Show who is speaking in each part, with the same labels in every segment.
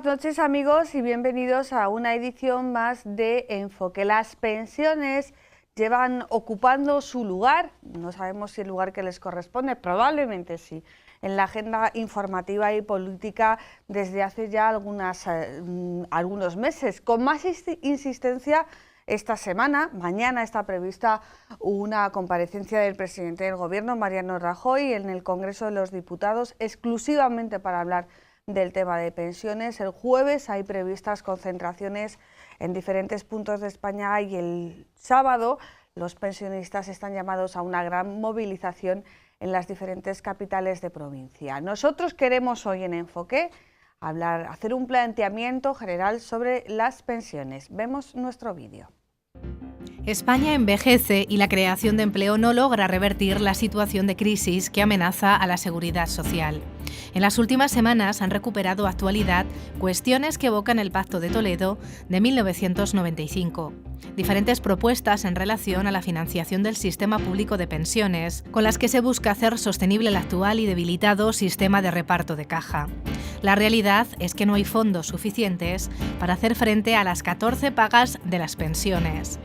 Speaker 1: buenas noches amigos y bienvenidos a una edición más de Enfoque. Las pensiones llevan ocupando su lugar, no sabemos si el lugar que les corresponde, probablemente sí, en la agenda informativa y política desde hace ya algunos meses, con más insistencia. Esta semana, mañana, está prevista una comparecencia del presidente del Gobierno, Mariano Rajoy, en el Congreso de los Diputados, exclusivamente para hablar del tema de pensiones. El jueves hay previstas concentraciones en diferentes puntos de España y el sábado los pensionistas están llamados a una gran movilización en las diferentes capitales de provincia. Nosotros queremos hoy en Enfoque hacer un planteamiento general sobre las pensiones. Vemos nuestro vídeo.
Speaker 2: España envejece y la creación de empleo no logra revertir la situación de crisis que amenaza a la seguridad social. En las últimas semanas han recuperado actualidad cuestiones que evocan el Pacto de Toledo de 1995. Diferentes propuestas en relación a la financiación del sistema público de pensiones, con las que se busca hacer sostenible el actual y debilitado sistema de reparto de caja. La realidad es que no hay fondos suficientes para hacer frente a las 14 pagas de las pensiones.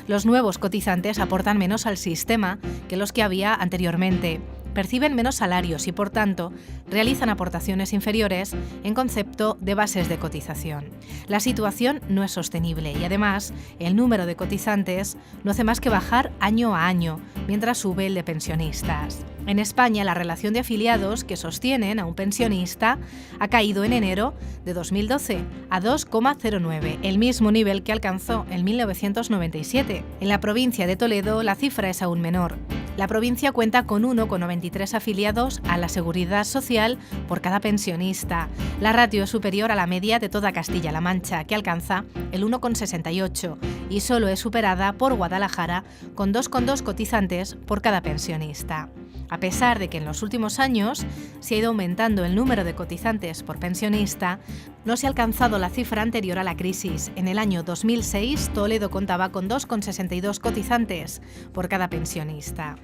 Speaker 2: Los nuevos cotizantes aportan menos al sistema que los que había anteriormente, perciben menos salarios y, por tanto, realizan aportaciones inferiores en concepto de bases de cotización. La situación no es sostenible y, además, el número de cotizantes no hace más que bajar año a año, mientras sube el de pensionistas. En España, la relación de afiliados que sostienen a un pensionista ha caído en enero de 2012 a 2,09, el mismo nivel que alcanzó en 1997. En la provincia de Toledo, la cifra es aún menor. La provincia cuenta con 1,93 afiliados a la Seguridad Social por cada pensionista. La ratio es superior a la media de toda Castilla-La Mancha, que alcanza el 1,68, y solo es superada por Guadalajara, con 2,2 cotizantes por cada pensionista. A pesar de que en los últimos años se ha ido aumentando el número de cotizantes por pensionista, no se ha alcanzado la cifra anterior a la crisis. En el año 2006, Toledo contaba con 2,62 cotizantes por cada pensionista.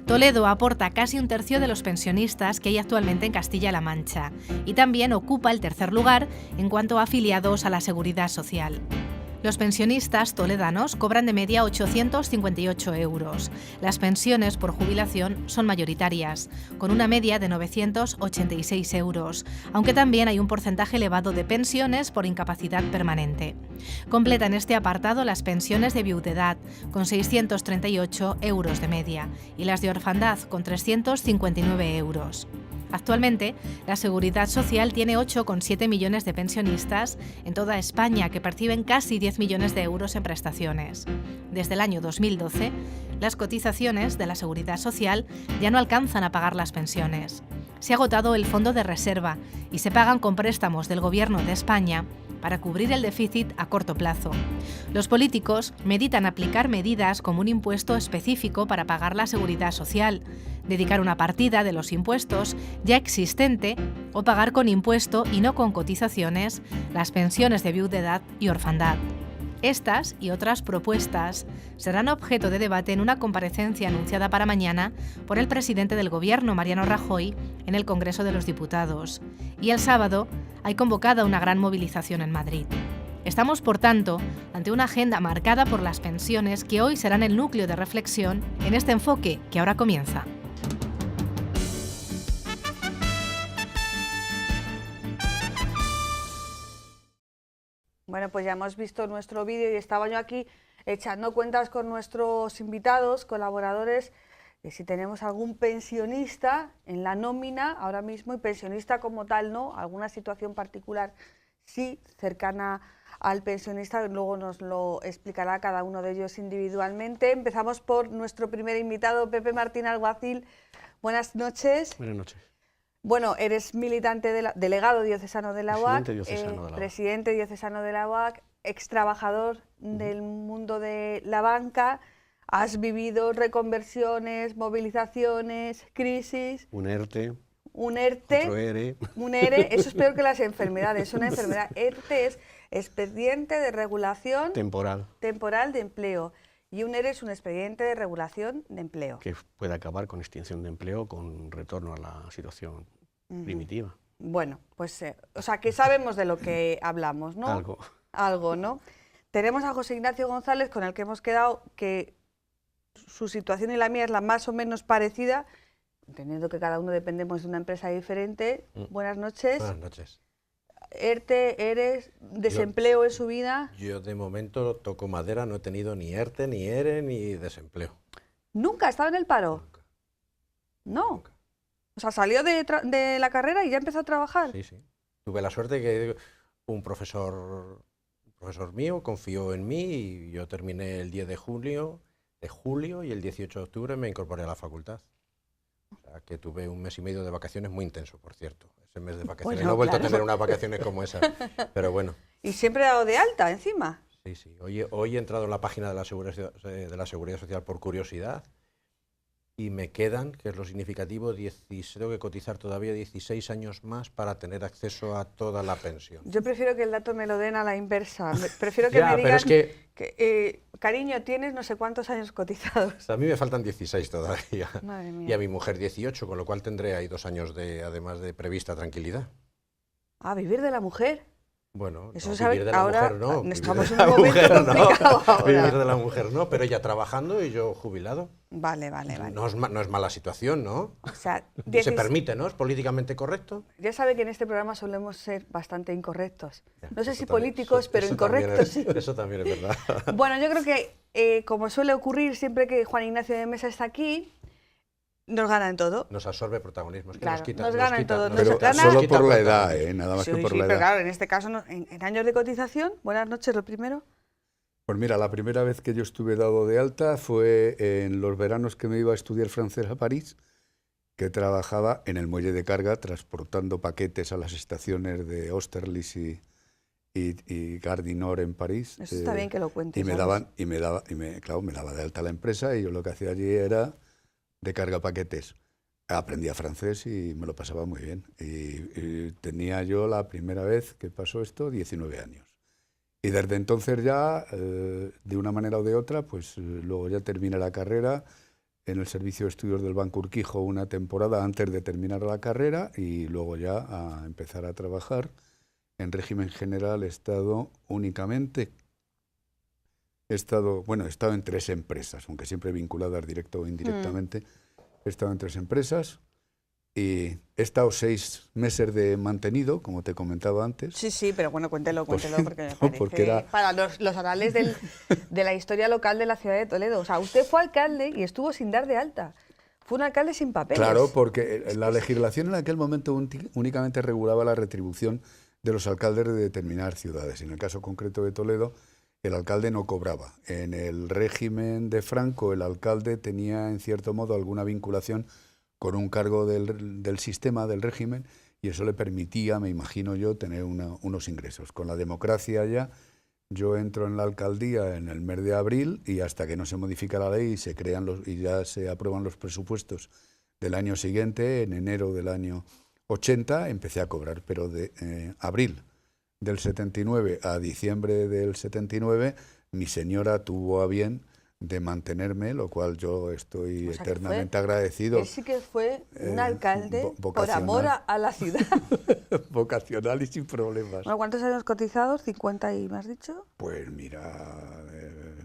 Speaker 2: Toledo aporta casi un tercio de los pensionistas que hay actualmente en Castilla-La Mancha y también ocupa el tercer lugar en cuanto a afiliados a la Seguridad Social. Los pensionistas toledanos cobran de media 858 euros. Las pensiones por jubilación son mayoritarias, con una media de 986 euros, aunque también hay un porcentaje elevado de pensiones por incapacidad permanente. Completan este apartado las pensiones de viudedad, con 638 euros de media, y las de orfandad, con 359 euros. Actualmente, la Seguridad Social tiene 8,7 millones de pensionistas en toda España que perciben casi 10 millones de euros en prestaciones. Desde el año 2012, las cotizaciones de la Seguridad Social ya no alcanzan a pagar las pensiones. Se ha agotado el fondo de reserva y se pagan con préstamos del Gobierno de España para cubrir el déficit a corto plazo. Los políticos meditan aplicar medidas como un impuesto específico para pagar la seguridad social, dedicar una partida de los impuestos ya existente o pagar con impuesto y no con cotizaciones las pensiones de viudedad y orfandad. Estas y otras propuestas serán objeto de debate en una comparecencia anunciada para mañana por el presidente del Gobierno, Mariano Rajoy, en el Congreso de los Diputados. Y el sábado hay convocada una gran movilización en Madrid. Estamos, por tanto, ante una agenda marcada por las pensiones que hoy serán el núcleo de reflexión en este enfoque que ahora comienza.
Speaker 1: Bueno, pues ya hemos visto nuestro vídeo y estaba yo aquí echando cuentas con nuestros invitados, colaboradores, de si tenemos algún pensionista en la nómina ahora mismo, y pensionista como tal no, alguna situación particular sí, cercana al pensionista, luego nos lo explicará cada uno de ellos individualmente. Empezamos por nuestro primer invitado, Pepe Martín Alguacil. Buenas noches.
Speaker 3: Buenas noches.
Speaker 1: Bueno, eres militante, delegado diocesano de la UAC, presidente diocesano de la UAC, ex trabajador del mundo de la banca, has vivido reconversiones, movilizaciones, crisis.
Speaker 3: Un ERTE.
Speaker 1: Un ERTE.
Speaker 3: Otro ERE.
Speaker 1: Un ERE, eso es peor que las enfermedades. Una enfermedad. ERTE es expediente de regulación temporal de empleo. Y un ERE es un expediente de regulación de empleo.
Speaker 3: Que puede acabar con extinción de empleo, con retorno a la situación primitiva.
Speaker 1: Bueno, pues, o sea, que sabemos de lo que hablamos, ¿no?
Speaker 3: Algo.
Speaker 1: Algo, ¿no? Tenemos a José Ignacio González, con el que hemos quedado, que su situación y la mía es la más o menos parecida, entendiendo que cada uno dependemos de una empresa diferente. Buenas noches.
Speaker 3: Buenas noches.
Speaker 1: ERTE, ERES, desempleo en su vida.
Speaker 3: Yo de momento toco madera, no he tenido ni ERTE, ni ERE, ni desempleo.
Speaker 1: ¿Nunca ha estado en el paro?
Speaker 3: Nunca.
Speaker 1: No.
Speaker 3: Nunca.
Speaker 1: O sea, salió de la carrera y ya empezó a trabajar.
Speaker 3: Sí, sí. Tuve la suerte que un profesor mío confió en mí y yo terminé el 10 de julio y el 18 de octubre me incorporé a la facultad. O sea, que tuve un mes y medio de vacaciones muy intenso, por cierto. Ese mes de vacaciones.
Speaker 1: Bueno,
Speaker 3: no he vuelto
Speaker 1: claro.
Speaker 3: a tener unas vacaciones como esas, pero bueno.
Speaker 1: Y siempre ha dado de alta encima.
Speaker 3: Sí, sí. Hoy he entrado en la página de la Seguridad Social por curiosidad y me quedan, que es lo significativo, tengo que cotizar todavía 16 años más para tener acceso a toda la pensión.
Speaker 1: Yo prefiero que el dato me lo den a la inversa. Prefiero que
Speaker 3: Ya,
Speaker 1: me
Speaker 3: pero
Speaker 1: digan
Speaker 3: es que
Speaker 1: cariño, tienes no sé cuántos años cotizados.
Speaker 3: a mí me faltan 16 todavía.
Speaker 1: Madre mía.
Speaker 3: Y a mi mujer 18, con lo cual tendré ahí 2 años además de prevista tranquilidad.
Speaker 1: Ah, vivir de la mujer.
Speaker 3: Bueno,
Speaker 1: Eso
Speaker 3: no,
Speaker 1: sabe-
Speaker 3: vivir de la
Speaker 1: ahora
Speaker 3: mujer no.
Speaker 1: estamos
Speaker 3: vivir
Speaker 1: en
Speaker 3: de
Speaker 1: un
Speaker 3: la
Speaker 1: momento
Speaker 3: mujer
Speaker 1: complicado
Speaker 3: no.
Speaker 1: ahora.
Speaker 3: Vivir de la mujer no, pero ella trabajando y yo jubilado.
Speaker 1: Vale.
Speaker 3: No es mala situación, ¿no?
Speaker 1: O sea,
Speaker 3: Se permite, ¿no? Es políticamente correcto.
Speaker 1: ya sabe que en este programa solemos ser bastante incorrectos.
Speaker 3: Ya,
Speaker 1: No sé
Speaker 3: eso
Speaker 1: si
Speaker 3: también-
Speaker 1: políticos,
Speaker 3: eso-
Speaker 1: pero
Speaker 3: eso también
Speaker 1: incorrectos
Speaker 3: es-
Speaker 1: sí.
Speaker 3: Eso también es verdad.
Speaker 1: Bueno, yo creo que, como suele ocurrir siempre que Juan Ignacio de Mesa está aquí, nos gana en todo.
Speaker 3: Nos absorbe protagonismo, es que
Speaker 1: Claro,
Speaker 3: nos quita.
Speaker 1: nos gana en todo, nos
Speaker 4: Pero
Speaker 1: gana-
Speaker 4: solo
Speaker 3: quita
Speaker 4: por la edad,
Speaker 3: protagonismo.
Speaker 4: nada más
Speaker 1: Sí,
Speaker 4: que por
Speaker 1: sí,
Speaker 4: la
Speaker 1: pero
Speaker 4: edad.
Speaker 1: claro, en este caso, en años de cotización, buenas noches, lo primero.
Speaker 4: Pues mira, la primera vez que yo estuve dado de alta fue en los veranos que me iba a estudiar francés a París, que trabajaba en el muelle de carga transportando paquetes a las estaciones de Austerlitz y Gare du Nord en París.
Speaker 1: Eso está bien que lo cuentes.
Speaker 4: Y me
Speaker 1: ¿sabes?
Speaker 4: daba, claro, me daba de alta la empresa y yo lo que hacía allí era de carga paquetes. Aprendía francés y me lo pasaba muy bien. Y tenía yo la primera vez que pasó esto 19 años. Y desde entonces ya, de una manera o de otra, pues luego ya terminé la carrera en el Servicio de Estudios del Banco Urquijo una temporada antes de terminar la carrera y luego ya a empezar a trabajar. En régimen general he estado únicamente, he estado en 3 empresas, aunque siempre vinculadas directo o indirectamente. He estado en 3 empresas y he estado 6 meses de mantenido, como te comentaba antes.
Speaker 1: Sí, pero bueno, cuéntelo, porque me
Speaker 4: no,
Speaker 1: parece
Speaker 4: porque era-
Speaker 1: para los anales de la historia local de la ciudad de Toledo. O sea, usted fue alcalde y estuvo sin dar de alta. Fue un alcalde sin papeles.
Speaker 4: Claro, porque la legislación en aquel momento únicamente regulaba la retribución de los alcaldes de determinadas ciudades. En el caso concreto de Toledo, el alcalde no cobraba. En el régimen de Franco, el alcalde tenía, en cierto modo, alguna vinculación con un cargo del sistema, del régimen, y eso le permitía, me imagino yo, tener unos ingresos. Con la democracia ya, yo entro en la alcaldía en el mes de abril y hasta que no se modifica la ley y se crean y ya se aprueban los presupuestos del año siguiente, en enero del año 80, empecé a cobrar, pero de abril del 79 a diciembre del 79, mi señora tuvo a bien de mantenerme, lo cual yo estoy
Speaker 1: O sea, que
Speaker 4: eternamente
Speaker 1: fue-
Speaker 4: agradecido.
Speaker 1: Él sí que fue un alcalde por
Speaker 4: vocacional.
Speaker 1: amor a la ciudad.
Speaker 4: Vocacional y sin problemas.
Speaker 1: Bueno, ¿cuántos años cotizados? 50 y me has dicho.
Speaker 4: Pues mira,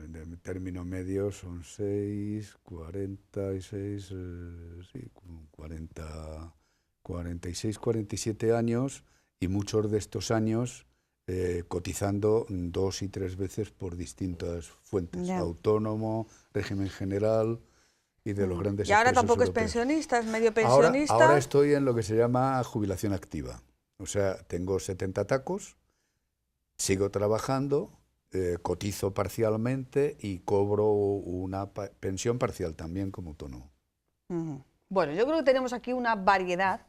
Speaker 4: de término medio son 6, 46, sí, 40, 46, 47 años y muchos de estos años cotizando 2 y 3 veces por distintas fuentes,
Speaker 1: Ya.
Speaker 4: autónomo, régimen general y de los grandes
Speaker 1: Y ahora
Speaker 4: expresos
Speaker 1: tampoco es
Speaker 4: europeos.
Speaker 1: pensionista, es medio
Speaker 4: Ahora,
Speaker 1: pensionista.
Speaker 4: ahora estoy en lo que se llama jubilación activa. O sea, tengo 70 tacos, sigo trabajando, cotizo parcialmente y cobro una pensión parcial también como autónomo.
Speaker 1: Ujú. Bueno, yo creo que tenemos aquí una variedad.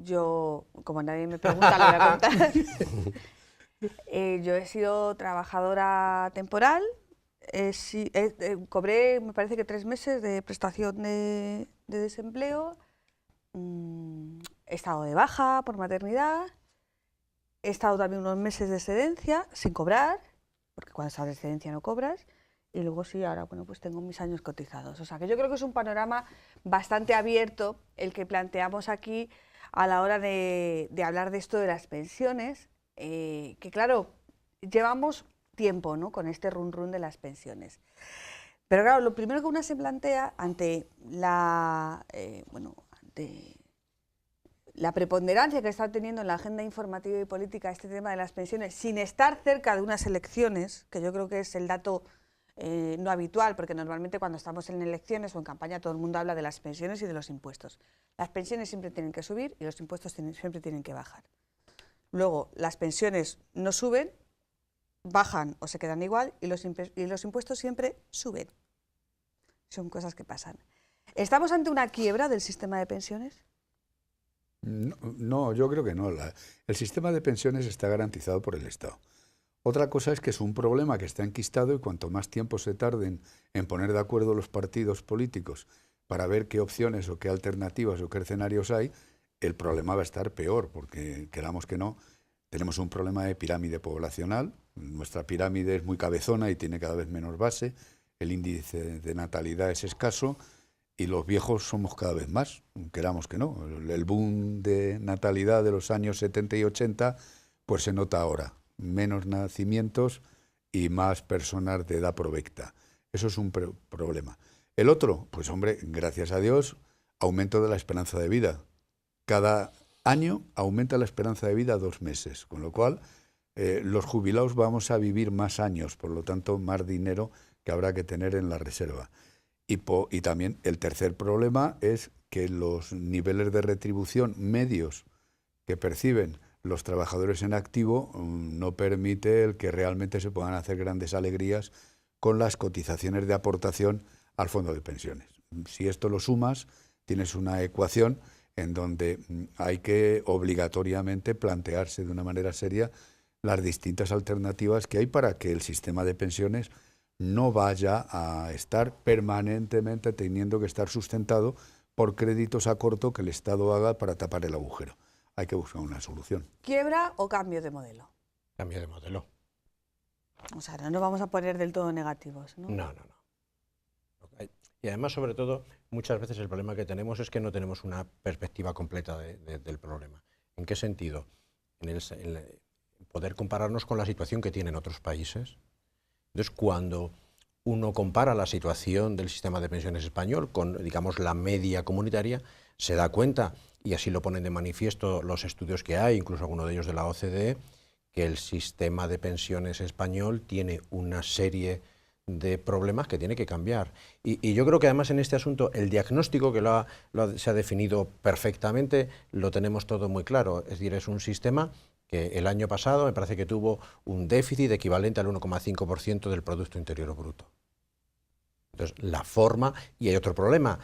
Speaker 1: Yo, como nadie me pregunta, lo voy a contar. Yo he sido trabajadora temporal. Cobré, me parece que 3 meses de prestación de desempleo. He estado de baja por maternidad. He estado también unos meses de excedencia sin cobrar, porque cuando estás de excedencia no cobras. y luego sí, ahora bueno, pues tengo mis años cotizados. O sea que yo creo que es un panorama bastante abierto el que planteamos aquí a la hora de hablar de esto de las pensiones, que claro, llevamos tiempo, ¿no?, con este run run de las pensiones. Pero claro, lo primero que uno se plantea ante la, ante la preponderancia que está teniendo en la agenda informativa y política este tema de las pensiones, sin estar cerca de unas elecciones, que yo creo que es el dato no habitual, porque normalmente cuando estamos en elecciones o en campaña todo el mundo habla de las pensiones y de los impuestos. Las pensiones siempre tienen que subir y los impuestos siempre tienen que bajar. Luego, las pensiones no suben, bajan o se quedan igual y los impuestos siempre suben. Son cosas que pasan. ¿Estamos ante una quiebra del sistema de pensiones?
Speaker 4: No, yo creo que no. El sistema de pensiones está garantizado por el Estado. Otra cosa es que es un problema que está enquistado y cuanto más tiempo se tarden en poner de acuerdo los partidos políticos para ver qué opciones o qué alternativas o qué escenarios hay, el problema va a estar peor, porque queramos que no, tenemos un problema de pirámide poblacional. Nuestra pirámide es muy cabezona y tiene cada vez menos base, el índice de natalidad es escaso y los viejos somos cada vez más, queramos que no. El boom de natalidad de los años 70 y 80 pues se nota ahora. Menos nacimientos y más personas de edad provecta. Eso es un problema. El otro, pues hombre, gracias a Dios, aumento de la esperanza de vida. Cada año aumenta la esperanza de vida 2 meses, con lo cual los jubilados vamos a vivir más años, por lo tanto más dinero que habrá que tener en la reserva. Y también el tercer problema es que los niveles de retribución medios que perciben los trabajadores en activo no permite el que realmente se puedan hacer grandes alegrías con las cotizaciones de aportación al fondo de pensiones. Si esto lo sumas, tienes una ecuación en donde hay que obligatoriamente plantearse de una manera seria las distintas alternativas que hay para que el sistema de pensiones no vaya a estar permanentemente teniendo que estar sustentado por créditos a corto que el Estado haga para tapar el agujero. Hay que buscar una solución.
Speaker 1: ¿Quiebra o cambio de modelo?
Speaker 3: Cambio de modelo.
Speaker 1: O sea, no nos vamos a poner del todo negativos, ¿no?
Speaker 3: No. Y además, sobre todo, muchas veces el problema que tenemos es que no tenemos una perspectiva completa del problema. ¿En qué sentido? En el poder compararnos con la situación que tienen otros países. Entonces, cuando uno compara la situación del sistema de pensiones español con, digamos, la media comunitaria, se da cuenta, y así lo ponen de manifiesto los estudios que hay, incluso alguno de ellos de la OCDE, que el sistema de pensiones español tiene una serie de problemas que tiene que cambiar. Y yo creo que además en este asunto el diagnóstico que se ha definido perfectamente lo tenemos todo muy claro. Es decir, es un sistema que el año pasado me parece que tuvo un déficit equivalente al 1,5% del Producto Interior Bruto. Entonces, la forma, y hay otro problema,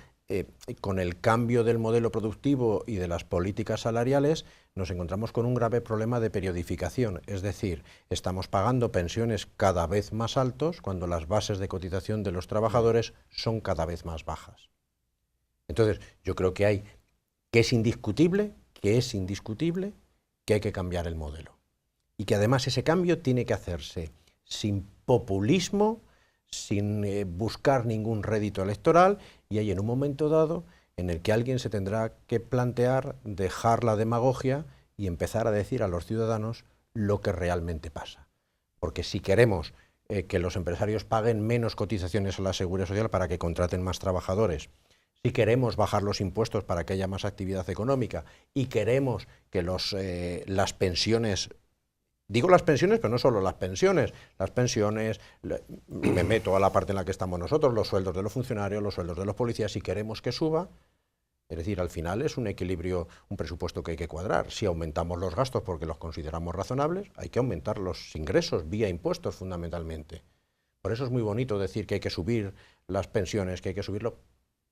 Speaker 3: con el cambio del modelo productivo y de las políticas salariales nos encontramos con un grave problema de periodificación, es decir, estamos pagando pensiones cada vez más altos cuando las bases de cotización de los trabajadores son cada vez más bajas. Entonces, yo creo que es indiscutible que hay que cambiar el modelo y que además ese cambio tiene que hacerse sin populismo, sin buscar ningún rédito electoral, y hay en un momento dado en el que alguien se tendrá que plantear dejar la demagogia y empezar a decir a los ciudadanos lo que realmente pasa. Porque si queremos que los empresarios paguen menos cotizaciones a la Seguridad Social para que contraten más trabajadores, si queremos bajar los impuestos para que haya más actividad económica y queremos que las pensiones, digo las pensiones, pero no solo las pensiones, me meto a la parte en la que estamos nosotros, los sueldos de los funcionarios, los sueldos de los policías, si queremos que suba, es decir, al final es un equilibrio, un presupuesto que hay que cuadrar. Si aumentamos los gastos porque los consideramos razonables, hay que aumentar los ingresos vía impuestos fundamentalmente. Por eso es muy bonito decir que hay que subir las pensiones, que hay que subirlo,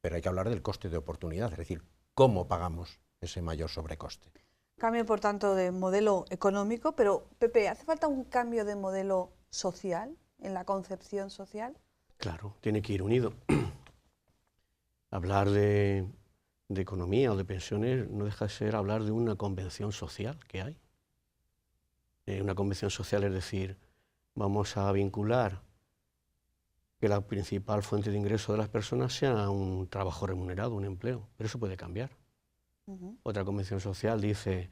Speaker 3: pero hay que hablar del coste de oportunidad, es decir, cómo pagamos ese mayor sobrecoste.
Speaker 1: Cambio, por tanto, de modelo económico, pero, Pepe, ¿hace falta un cambio de modelo social, en la concepción social?
Speaker 5: Claro, tiene que ir unido. Hablar de economía o de pensiones no deja de ser hablar de una convención social que hay. Una convención social es decir, vamos a vincular que la principal fuente de ingreso de las personas sea un trabajo remunerado, un empleo, pero eso puede cambiar. Otra convención social dice,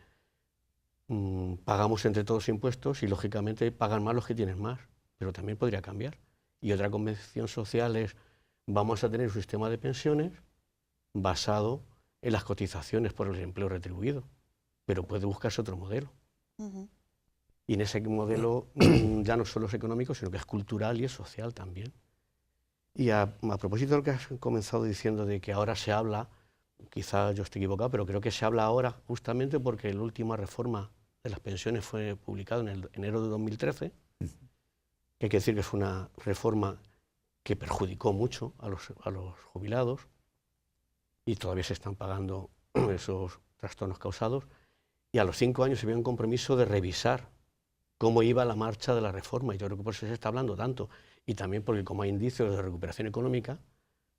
Speaker 5: pagamos entre todos impuestos y lógicamente pagan más los que tienen más, pero también podría cambiar. Y otra convención social es, vamos a tener un sistema de pensiones basado en las cotizaciones por el empleo retribuido, pero puede buscarse otro modelo. Y en ese modelo ya no solo es económico, sino que es cultural y es social también. Y a propósito de lo que has comenzado diciendo de que ahora se habla, quizás yo esté equivocado, pero creo que se habla ahora justamente porque la última reforma de las pensiones fue publicada en enero de 2013, que hay que decir que es una reforma que perjudicó mucho a los jubilados y todavía se están pagando esos trastornos causados, y a los 5 años se había un compromiso de revisar cómo iba la marcha de la reforma, y yo creo que por eso se está hablando tanto, y también porque como hay indicios de recuperación económica,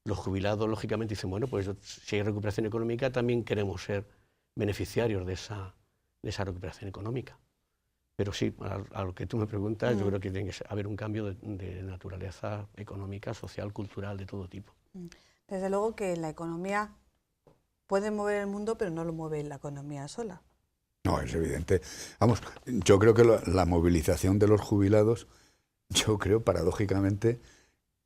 Speaker 5: los jubilados lógicamente dicen, bueno, pues si hay recuperación económica también queremos ser beneficiarios de esa recuperación económica. Pero sí, a lo que tú me preguntas, yo creo que tiene que haber un cambio de naturaleza económica, social, cultural, de todo tipo.
Speaker 1: Desde luego que la economía puede mover el mundo, pero no lo mueve la economía sola.
Speaker 4: No, es evidente. Vamos, yo creo que la movilización de los jubilados, yo creo paradójicamente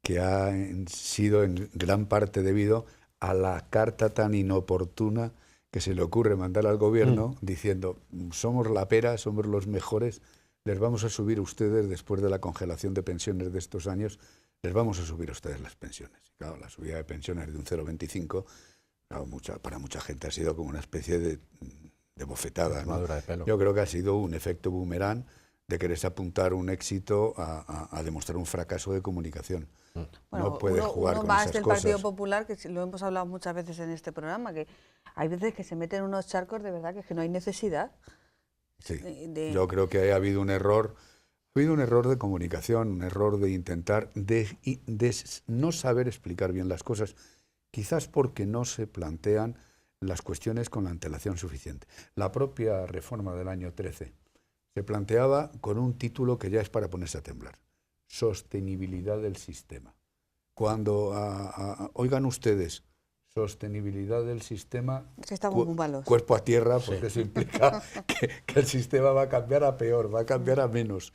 Speaker 4: que ha sido en gran parte debido a la carta tan inoportuna que se le ocurre mandar al gobierno diciendo, somos la pera, somos los mejores, les vamos a subir a ustedes después de la congelación de pensiones de estos años, les vamos a subir a ustedes las pensiones. Claro, la subida de pensiones de un 0,25, claro, para mucha gente ha sido como una especie de bofetada, ¿no?
Speaker 3: Madura de pelo.
Speaker 4: Yo creo que ha sido un efecto boomerang de quererse apuntar un éxito a demostrar un fracaso de comunicación.
Speaker 1: Bueno,
Speaker 4: no puedes jugar con
Speaker 1: más
Speaker 4: esas
Speaker 1: del
Speaker 4: cosas.
Speaker 1: Partido Popular, que lo hemos hablado muchas veces en este programa, que hay veces que se meten unos charcos de verdad que es que no hay necesidad.
Speaker 4: Sí, yo creo que ha habido un error. Ha habido un error de comunicación, un error de intentar de no saber explicar bien las cosas, quizás porque no se plantean las cuestiones con la antelación suficiente. La propia reforma del año 13 se planteaba con un título que ya es para ponerse a temblar: sostenibilidad del sistema. Cuando oigan ustedes sostenibilidad del sistema,
Speaker 1: que estamos muy malos.
Speaker 4: Cuerpo a tierra, porque eso implica que el sistema va a cambiar a peor, va a cambiar a menos.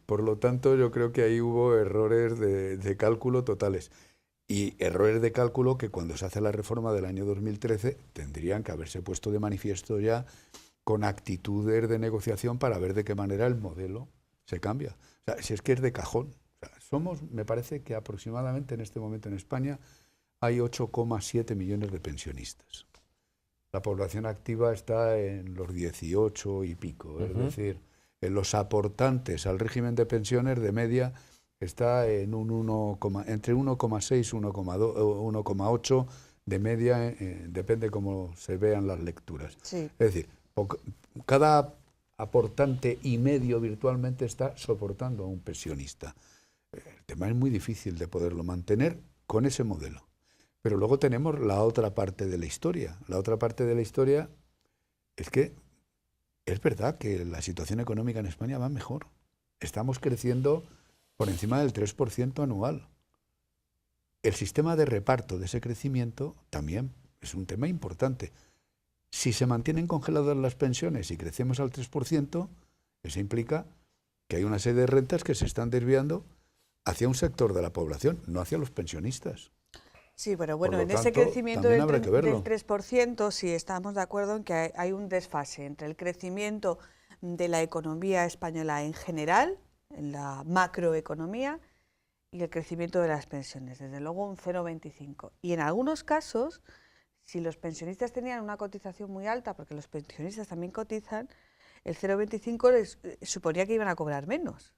Speaker 4: Por lo tanto, yo creo que ahí hubo errores de cálculo totales. Y errores de cálculo que cuando se hace la reforma del año 2013 tendrían que haberse puesto de manifiesto ya con actitudes de negociación para ver de qué manera el modelo se cambia. O sea, si es que es de cajón. O sea, me parece que aproximadamente en este momento en España hay 8,7 millones de pensionistas. La población activa está en los 18 y pico, es decir, en los aportantes al régimen de pensiones de media está en entre 1,6 y 1,8 de media, depende cómo se vean las lecturas.
Speaker 1: Sí.
Speaker 4: Es decir, cada aportante y medio virtualmente está soportando a un pensionista. El tema es muy difícil de poderlo mantener con ese modelo. Pero luego tenemos la otra parte de la historia. La otra parte de la historia es que es verdad que la situación económica en España va mejor. Estamos creciendo por encima del 3% anual. El sistema de reparto de ese crecimiento también es un tema importante. Si se mantienen congeladas las pensiones y crecemos al 3%, eso implica que hay una serie de rentas que se están desviando hacia un sector de la población, no hacia los pensionistas.
Speaker 1: Sí, pero bueno, en
Speaker 4: tanto,
Speaker 1: ese crecimiento del
Speaker 4: 3%,
Speaker 1: sí estamos de acuerdo en que hay un desfase entre el crecimiento de la economía española en general, en la macroeconomía, y el crecimiento de las pensiones, desde luego un 0,25. Y en algunos casos, si los pensionistas tenían una cotización muy alta, porque los pensionistas también cotizan, el 0,25 les suponía que iban a cobrar menos.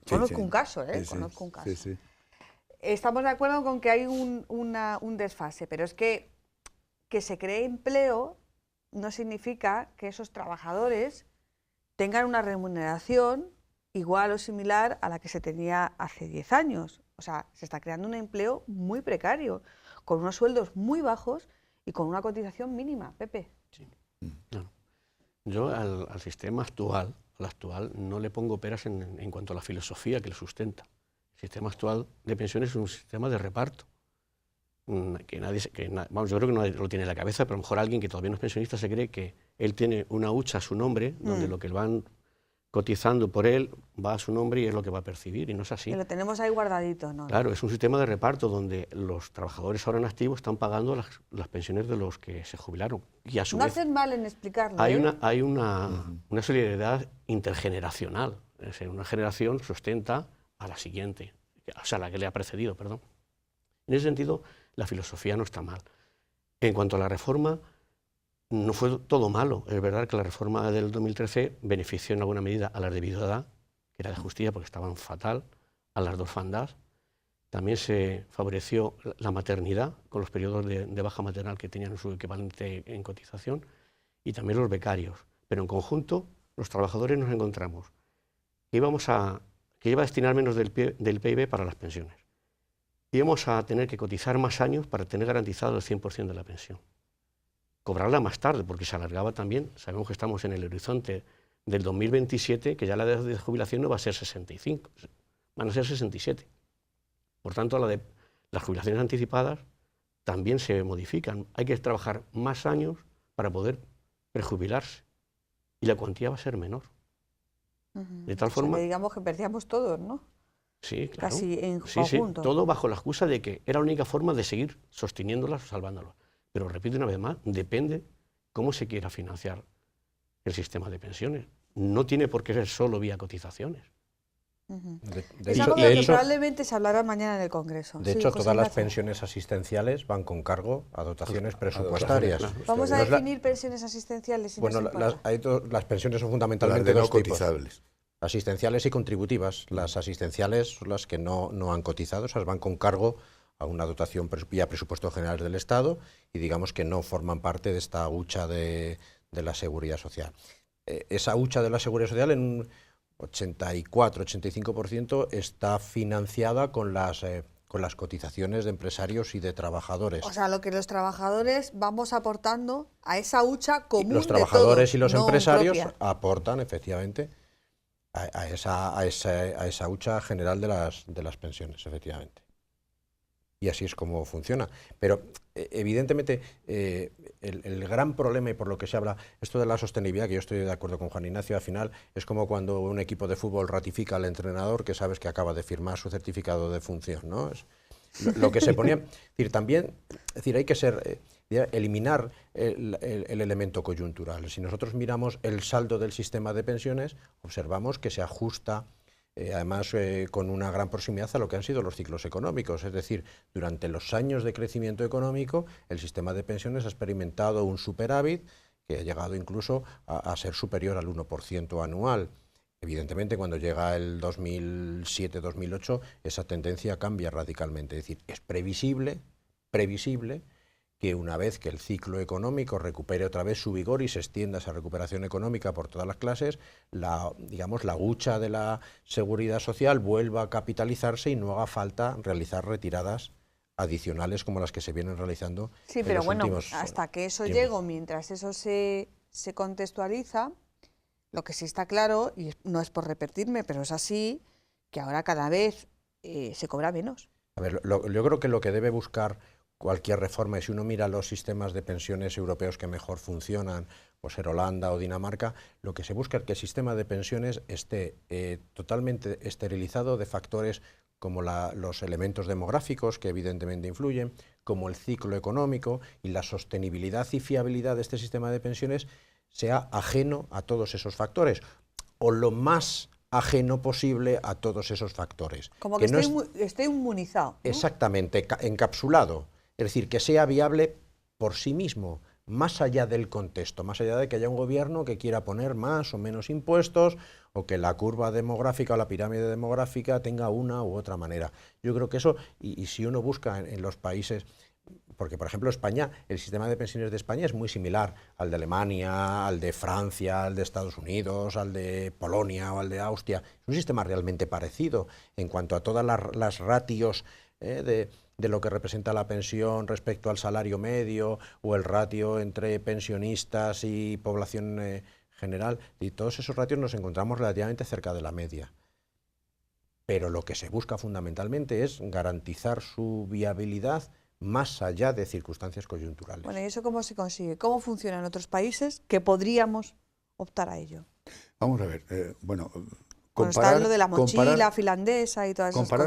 Speaker 1: Conozco un caso, conozco un caso.
Speaker 4: Sí.
Speaker 1: Estamos de acuerdo con que hay un desfase, pero es que se cree empleo no significa que esos trabajadores tengan una remuneración igual o similar a la que se tenía hace 10 años. O sea, se está creando un empleo muy precario, con unos sueldos muy bajos y con una cotización mínima. Pepe.
Speaker 5: Sí. No. Yo al sistema actual no le pongo peras en cuanto a la filosofía que lo sustenta. El sistema actual de pensiones es un sistema de reparto. Vamos, yo creo que nadie lo tiene en la cabeza, pero a lo mejor alguien que todavía no es pensionista se cree que él tiene una hucha a su nombre, donde lo que van cotizando por él va a su nombre y es lo que va a percibir, y no es así.
Speaker 1: Que lo tenemos ahí guardadito, ¿no?
Speaker 5: Claro, es un sistema de reparto donde los trabajadores ahora en activo están pagando las pensiones de los que se jubilaron. Y a su
Speaker 1: No
Speaker 5: vez
Speaker 1: hacen mal en explicarlo,
Speaker 5: hay
Speaker 1: ¿eh?
Speaker 5: una solidaridad intergeneracional. Es decir, una generación sustenta a la siguiente, o sea, la que le ha precedido, perdón. En ese sentido, la filosofía no está mal. En cuanto a la reforma, no fue todo malo. Es verdad que la reforma del 2013 benefició en alguna medida a las de viudedad, que era de justicia porque estaban fatal, a las de orfandad. También se favoreció la maternidad con los periodos de baja maternal que tenían su equivalente en cotización, y también los becarios. Pero en conjunto, los trabajadores nos encontramos que iba a destinar menos del PIB para las pensiones. Íbamos a tener que cotizar más años para tener garantizado el 100% de la pensión. Cobrarla más tarde, porque se alargaba también. Sabemos que estamos en el horizonte del 2027, que ya la edad de jubilación no va a ser 65, van a ser 67. Por tanto, las jubilaciones anticipadas también se modifican. Hay que trabajar más años para poder prejubilarse, y la cuantía va a ser menor. De tal forma...
Speaker 1: O sea, que digamos que perdíamos todos, ¿no?
Speaker 5: Sí, claro.
Speaker 1: Casi en
Speaker 5: Sí,
Speaker 1: conjunto.
Speaker 5: todo bajo la excusa de que era la única forma de seguir sosteniéndolas o salvándolas. Pero repito una vez más, depende cómo se quiera financiar el sistema de pensiones. No tiene por qué ser solo vía cotizaciones.
Speaker 1: Es algo de que probablemente se hablará mañana en el Congreso.
Speaker 3: De
Speaker 1: Sí,
Speaker 3: hecho,
Speaker 1: José
Speaker 3: todas las
Speaker 1: Ignacio.
Speaker 3: pensiones asistenciales van con cargo a dotaciones presupuestarias.
Speaker 1: Vamos a
Speaker 3: No es
Speaker 1: definir pensiones asistenciales. Si
Speaker 3: Bueno,
Speaker 1: nos importa.
Speaker 3: las pensiones son
Speaker 4: Las
Speaker 3: fundamentalmente
Speaker 4: de no
Speaker 3: dos tipos:
Speaker 4: cotizables.
Speaker 3: asistenciales y contributivas. Las asistenciales son las que no han cotizado, esas van con cargo a una dotación vía presupuesto general del Estado, y digamos que no forman parte de esta hucha de la seguridad social. Esa hucha de la seguridad social en un 84-85% está financiada con las cotizaciones de empresarios y de trabajadores.
Speaker 1: O sea, lo que los trabajadores vamos aportando a esa hucha común
Speaker 3: Los
Speaker 1: de
Speaker 3: trabajadores
Speaker 1: todos,
Speaker 3: y los
Speaker 1: no
Speaker 3: empresarios
Speaker 1: propia.
Speaker 3: aportan efectivamente a esa hucha general de las pensiones, efectivamente. Y así es como funciona. Pero evidentemente el gran problema, y por lo que se habla, esto de la sostenibilidad, que yo estoy de acuerdo con Juan Ignacio, al final es como cuando un equipo de fútbol ratifica al entrenador que sabes que acaba de firmar su certificado de función, ¿no? Es lo que se ponía. Es decir, también, hay que eliminar el elemento coyuntural. Si nosotros miramos el saldo del sistema de pensiones, observamos que se ajusta además con una gran proximidad a lo que han sido los ciclos económicos. Es decir, durante los años de crecimiento económico, el sistema de pensiones ha experimentado un superávit que ha llegado incluso a ser superior al 1% anual. Evidentemente, cuando llega el 2007-2008, esa tendencia cambia radicalmente. Es decir, es previsible que una vez que el ciclo económico recupere otra vez su vigor y se extienda esa recuperación económica por todas las clases, la hucha de la seguridad social vuelva a capitalizarse y no haga falta realizar retiradas adicionales como las que se vienen realizando.
Speaker 1: Sí,
Speaker 3: en
Speaker 1: pero
Speaker 3: los
Speaker 1: bueno,
Speaker 3: últimos
Speaker 1: hasta que eso
Speaker 3: tiempos.
Speaker 1: llegue, mientras eso se contextualiza, lo que sí está claro, y no es por repetirme, pero es así, que ahora cada vez se cobra menos.
Speaker 3: A ver, yo creo que lo que debe buscar cualquier reforma, y si uno mira los sistemas de pensiones europeos que mejor funcionan, pues ser Holanda o Dinamarca, lo que se busca es que el sistema de pensiones esté totalmente esterilizado de factores como los elementos demográficos, que evidentemente influyen, como el ciclo económico, y la sostenibilidad y fiabilidad de este sistema de pensiones sea ajeno a todos esos factores, o lo más ajeno posible a todos esos factores.
Speaker 1: Como que
Speaker 3: no
Speaker 1: esté inmunizado, ¿no?
Speaker 3: Exactamente, encapsulado. Es decir, que sea viable por sí mismo, más allá del contexto, más allá de que haya un gobierno que quiera poner más o menos impuestos, o que la curva demográfica o la pirámide demográfica tenga una u otra manera. Yo creo que eso, y si uno busca en los países, porque por ejemplo España, el sistema de pensiones de España es muy similar al de Alemania, al de Francia, al de Estados Unidos, al de Polonia o al de Austria. Es un sistema realmente parecido en cuanto a todas las ratios de lo que representa la pensión respecto al salario medio, o el ratio entre pensionistas y población general, y todos esos ratios nos encontramos relativamente cerca de la media. pero lo que se busca fundamentalmente es garantizar su viabilidad más allá de circunstancias coyunturales.
Speaker 1: Bueno, ¿y eso cómo se consigue? ¿Cómo funciona en otros países que podríamos optar a ello?
Speaker 4: Vamos a ver, bueno,
Speaker 1: Bueno, está lo de la mochila finlandesa y todas esas cosas.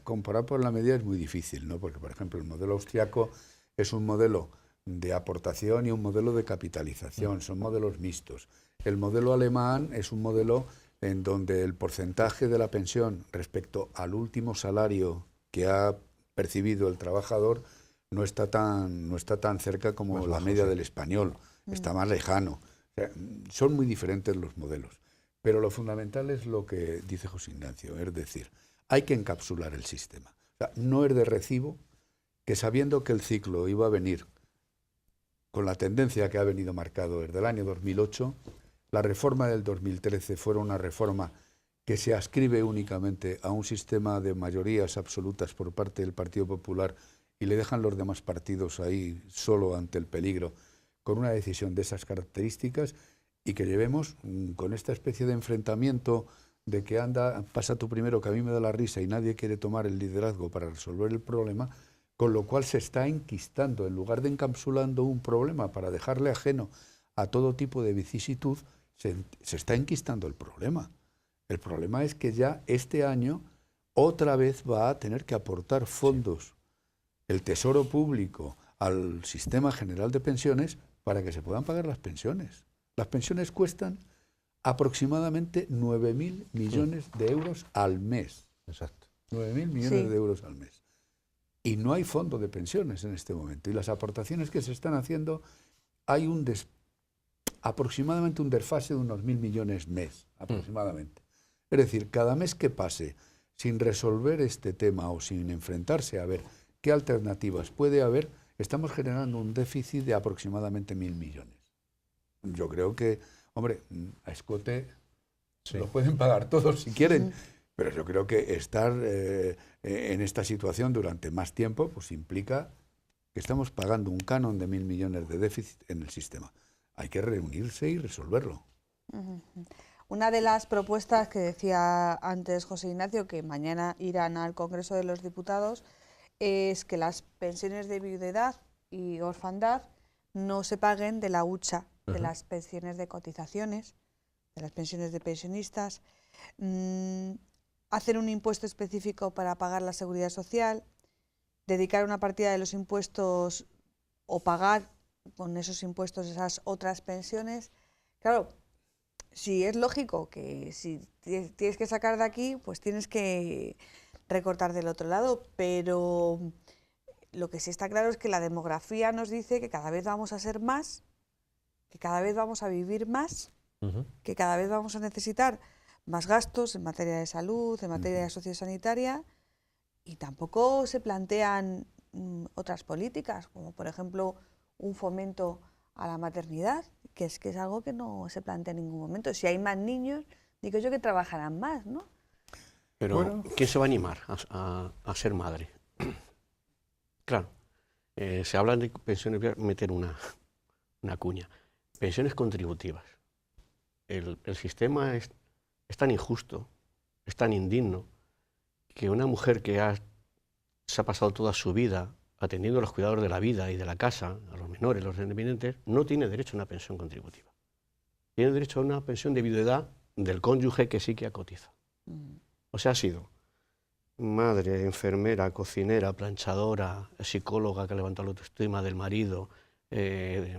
Speaker 4: Comparar por la media es muy difícil, ¿no? Porque, por ejemplo, el modelo austriaco es un modelo de aportación y un modelo de capitalización, son modelos mixtos. El modelo alemán es un modelo en donde el porcentaje de la pensión respecto al último salario que ha percibido el trabajador no está tan cerca como la media del español, está más lejano. O sea, son muy diferentes los modelos. Pero lo fundamental es lo que dice José Ignacio, es decir, hay que encapsular el sistema. O sea, no es de recibo que, sabiendo que el ciclo iba a venir con la tendencia que ha venido marcado desde el año 2008, la reforma del 2013 fuera una reforma que se ascribe únicamente a un sistema de mayorías absolutas por parte del Partido Popular y le dejan los demás partidos ahí solo ante el peligro con una decisión de esas características, y que llevemos con esta especie de enfrentamiento de que pasa tú primero, que a mí me da la risa y nadie quiere tomar el liderazgo para resolver el problema, con lo cual se está enquistando, en lugar de encapsulando un problema para dejarle ajeno a todo tipo de vicisitud, se está enquistando el problema. El problema es que ya este año otra vez va a tener que aportar fondos el Tesoro Público al Sistema General de Pensiones para que se puedan pagar las pensiones. Las pensiones cuestan aproximadamente 9.000 millones de euros al mes.
Speaker 3: Exacto.
Speaker 4: 9.000 millones de euros al mes. Y no hay fondo de pensiones en este momento. Y las aportaciones que se están haciendo, hay aproximadamente un desfase de unos 1.000 millones mes, aproximadamente. Es decir, cada mes que pase sin resolver este tema o sin enfrentarse a ver qué alternativas puede haber, estamos generando un déficit de aproximadamente 1.000 millones. Yo creo que, hombre, a escote lo pueden pagar todos si quieren, pero yo creo que estar en esta situación durante más tiempo pues implica que estamos pagando un canon de 1.000 millones de déficit en el sistema. Hay que reunirse y resolverlo.
Speaker 1: Una de las propuestas que decía antes José Ignacio, que mañana irán al Congreso de los Diputados, es que las pensiones de viudedad y orfandad no se paguen de la hucha de las pensiones de cotizaciones, de las pensiones de pensionistas, hacer un impuesto específico para pagar la seguridad social, dedicar una partida de los impuestos o pagar con esos impuestos esas otras pensiones. Claro, sí es lógico que si tienes que sacar de aquí, pues tienes que recortar del otro lado, pero lo que sí está claro es que la demografía nos dice que cada vez vamos a ser más, que cada vez vamos a vivir más, que cada vez vamos a necesitar más gastos en materia de salud, en materia sociosanitaria, y tampoco se plantean otras políticas, como por ejemplo un fomento a la maternidad, que es algo que no se plantea en ningún momento. Si hay más niños, digo yo que trabajarán más, ¿no?
Speaker 5: Pero
Speaker 4: Bueno,
Speaker 5: ¿quién se va a animar a ser madre? Claro, se habla de pensiones, voy a meter una cuña. Pensiones contributivas. El sistema es tan injusto, es tan indigno, que una mujer que se ha pasado toda su vida atendiendo a los cuidadores de la vida y de la casa, a los menores, los independientes, no tiene derecho a una pensión contributiva. Tiene derecho a una pensión de viudedad del cónyuge que sí que ha cotizado. O sea, ha sido madre, enfermera, cocinera, planchadora, psicóloga que levanta la autoestima del marido,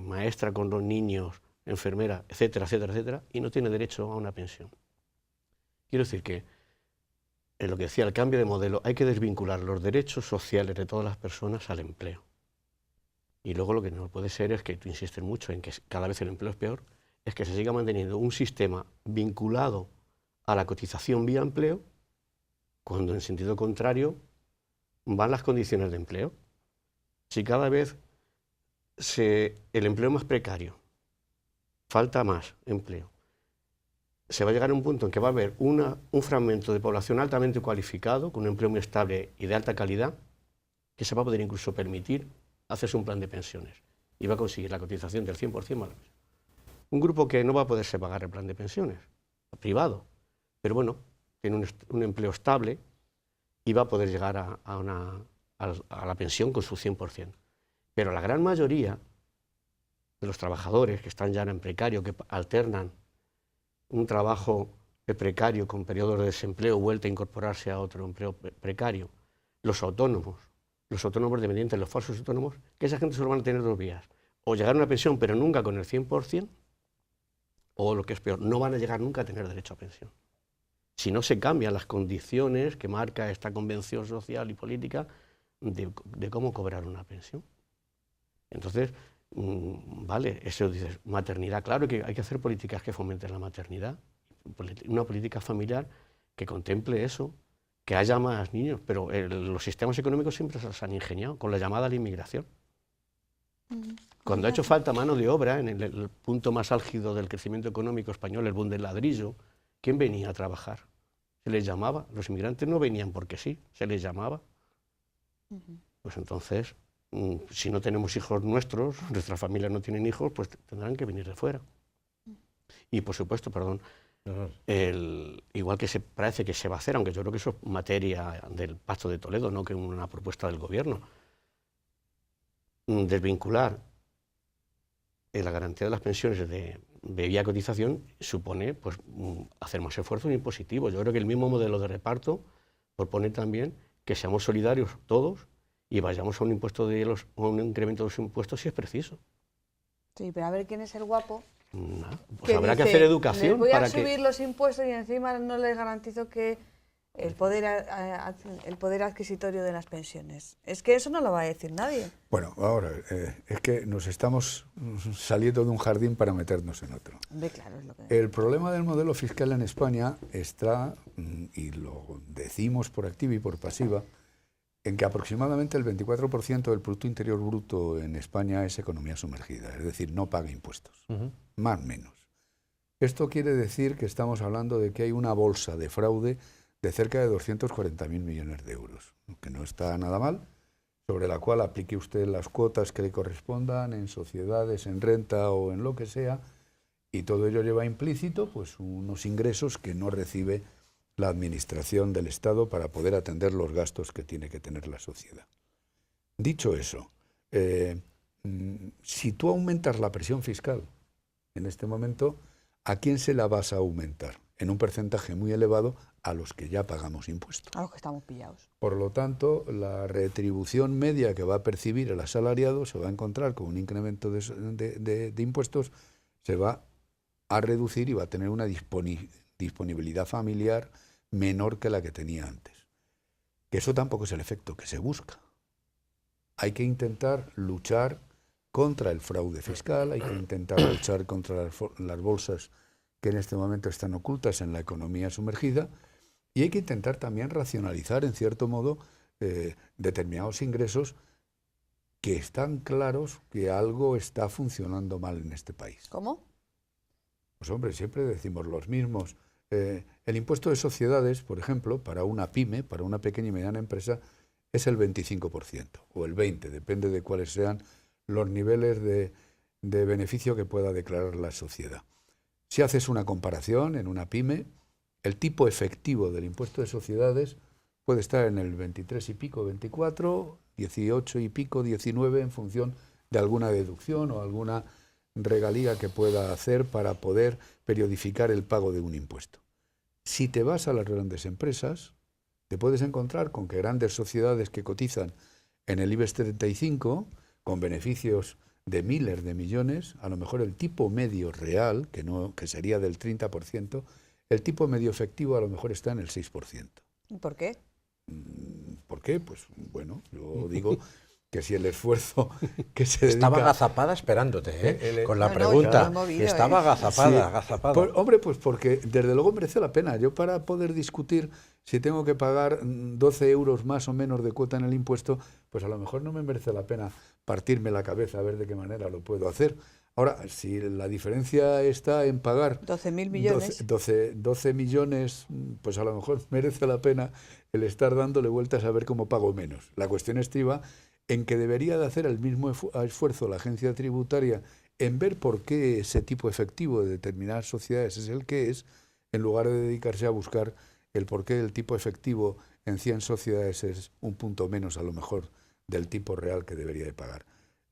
Speaker 5: maestra con los niños, enfermera, etcétera, etcétera, etcétera, y no tiene derecho a una pensión. Quiero decir que, en lo que decía, el cambio de modelo, hay que desvincular los derechos sociales de todas las personas al empleo. Y luego lo que no puede ser es que tú insistes mucho en que cada vez el empleo es peor, es que se siga manteniendo un sistema vinculado a la cotización vía empleo, cuando en sentido contrario van las condiciones de empleo. Si cada vez el empleo es más precario, falta más empleo, se va a llegar a un punto en que va a haber un fragmento de población altamente cualificado, con un empleo muy estable y de alta calidad, que se va a poder incluso permitir hacerse un plan de pensiones y va a conseguir la cotización del 100% más. Un grupo que no va a poderse pagar el plan de pensiones, privado, pero bueno, en un empleo estable, iba a poder llegar a la pensión con su 100%. Pero la gran mayoría de los trabajadores que están ya en precario, que alternan un trabajo precario con periodos de desempleo, vuelta a incorporarse a otro empleo precario, los autónomos dependientes, los falsos autónomos, que esa gente solo van a tener dos vías: o llegar a una pensión pero nunca con el 100%, o lo que es peor, no van a llegar nunca a tener derecho a pensión. Si no se cambian las condiciones que marca esta convención social y política de cómo cobrar una pensión. Entonces, vale, eso dices, maternidad, claro que hay que hacer políticas que fomenten la maternidad, una política familiar que contemple eso, que haya más niños, pero los sistemas económicos siempre se han ingeniado con la llamada a la inmigración. Cuando ha hecho falta mano de obra, en el punto más álgido del crecimiento económico español, el boom del ladrillo, ¿quién venía a trabajar? Se les llamaba. Los inmigrantes no venían porque sí, se les llamaba. Pues entonces, si no tenemos hijos nuestros, nuestras familias no tienen hijos, pues tendrán que venir de fuera. Y por supuesto, perdón, igual que parece que se va a hacer, aunque yo creo que eso es materia del Pacto de Toledo, no que una propuesta del gobierno, desvincular la garantía de las pensiones de vía cotización supone pues, hacer más esfuerzos impositivos. Yo creo que el mismo modelo de reparto propone también que seamos solidarios todos y vayamos a un incremento de los impuestos si es preciso.
Speaker 1: Sí, pero a ver quién es el guapo.
Speaker 5: No, pues habrá que hacer educación.
Speaker 1: Les voy a subir los impuestos y encima no les garantizo que el poder adquisitorio de las pensiones. Es que eso no lo va a decir nadie.
Speaker 4: Bueno, ahora, es que nos estamos saliendo de un jardín para meternos en otro.
Speaker 1: Claro, es lo que...
Speaker 4: El problema del modelo fiscal en España está, y lo decimos por activa y por pasiva, en que aproximadamente el 24% del Producto Interior Bruto en España es economía sumergida, es decir, no paga impuestos, más o menos. Esto quiere decir que estamos hablando de que hay una bolsa de fraude de cerca de 240.000 millones de euros, que no está nada mal, sobre la cual aplique usted las cuotas que le correspondan en sociedades, en renta o en lo que sea, y todo ello lleva implícito pues, unos ingresos que no recibe la administración del Estado para poder atender los gastos que tiene que tener la sociedad. Dicho eso, si tú aumentas la presión fiscal en este momento, ¿a quién se la vas a aumentar? En un porcentaje muy elevado a los que ya pagamos impuestos.
Speaker 1: A los que estamos pillados.
Speaker 4: Por lo tanto, la retribución media que va a percibir el asalariado se va a encontrar con un incremento de impuestos, se va a reducir y va a tener una disponibilidad familiar menor que la que tenía antes. Que eso tampoco es el efecto que se busca. Hay que intentar luchar contra el fraude fiscal, hay que intentar luchar contra las bolsas que en este momento están ocultas en la economía sumergida, y hay que intentar también racionalizar, en cierto modo, determinados ingresos que están claros que algo está funcionando mal en este país.
Speaker 1: ¿Cómo?
Speaker 4: Pues hombre, siempre decimos los mismos. El impuesto de sociedades, por ejemplo, para una pyme, para una pequeña y mediana empresa, es el 25%, o el 20%, depende de cuáles sean los niveles de beneficio que pueda declarar la sociedad. Si haces una comparación en una pyme, el tipo efectivo del impuesto de sociedades puede estar en el 23 y pico, 24, 18 y pico, 19, en función de alguna deducción o alguna regalía que pueda hacer para poder periodificar el pago de un impuesto. Si te vas a las grandes empresas, te puedes encontrar con que grandes sociedades que cotizan en el IBEX 35, con beneficios de miles de millones, a lo mejor el tipo medio real, que sería del 30%, el tipo medio efectivo a lo mejor está en el 6%.
Speaker 1: ¿Y por qué?
Speaker 4: ¿Por qué? Pues bueno, yo digo que si el esfuerzo que se dedica...
Speaker 3: Estaba agazapada esperándote, con la pregunta. Estaba agazapada.
Speaker 4: Hombre, pues porque desde luego merece la pena. Yo para poder discutir si tengo que pagar 12 euros más o menos de cuota en el impuesto, pues a lo mejor no me merece la pena partirme la cabeza a ver de qué manera lo puedo hacer. Ahora, si la diferencia está en pagar
Speaker 1: 12.000 millones.
Speaker 4: 12 millones, pues a lo mejor merece la pena el estar dándole vueltas a ver cómo pago menos. La cuestión estriba en que debería de hacer el mismo esfuerzo la agencia tributaria en ver por qué ese tipo efectivo de determinadas sociedades es el que es, en lugar de dedicarse a buscar el por qué el tipo efectivo en 100 sociedades es un punto menos a lo mejor del tipo real que debería de pagar.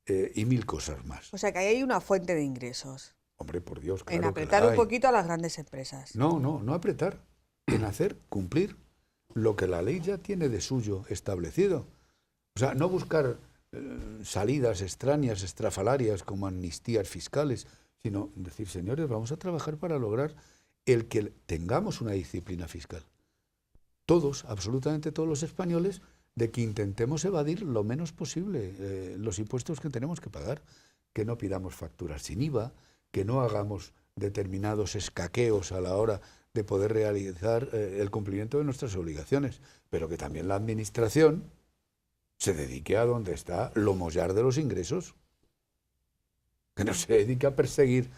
Speaker 4: Y 1000 cosas más.
Speaker 1: O sea que ahí hay una fuente de ingresos.
Speaker 4: Hombre, por Dios, claro
Speaker 1: En
Speaker 4: que
Speaker 1: apretar
Speaker 4: la
Speaker 1: un
Speaker 4: hay.
Speaker 1: poquito a las grandes empresas.
Speaker 4: No apretar, en hacer cumplir lo que la ley ya tiene de suyo establecido. O sea, no buscar salidas extrañas, estrafalarias como amnistías fiscales, sino decir, señores, vamos a trabajar para lograr el que tengamos una disciplina fiscal. Todos, absolutamente todos los españoles, de que intentemos evadir lo menos posible los impuestos que tenemos que pagar, que no pidamos facturas sin IVA, que no hagamos determinados escaqueos a la hora de poder realizar el cumplimiento de nuestras obligaciones, pero que también la administración se dedique a donde está lo mollar de los ingresos, que no se dedique a perseguir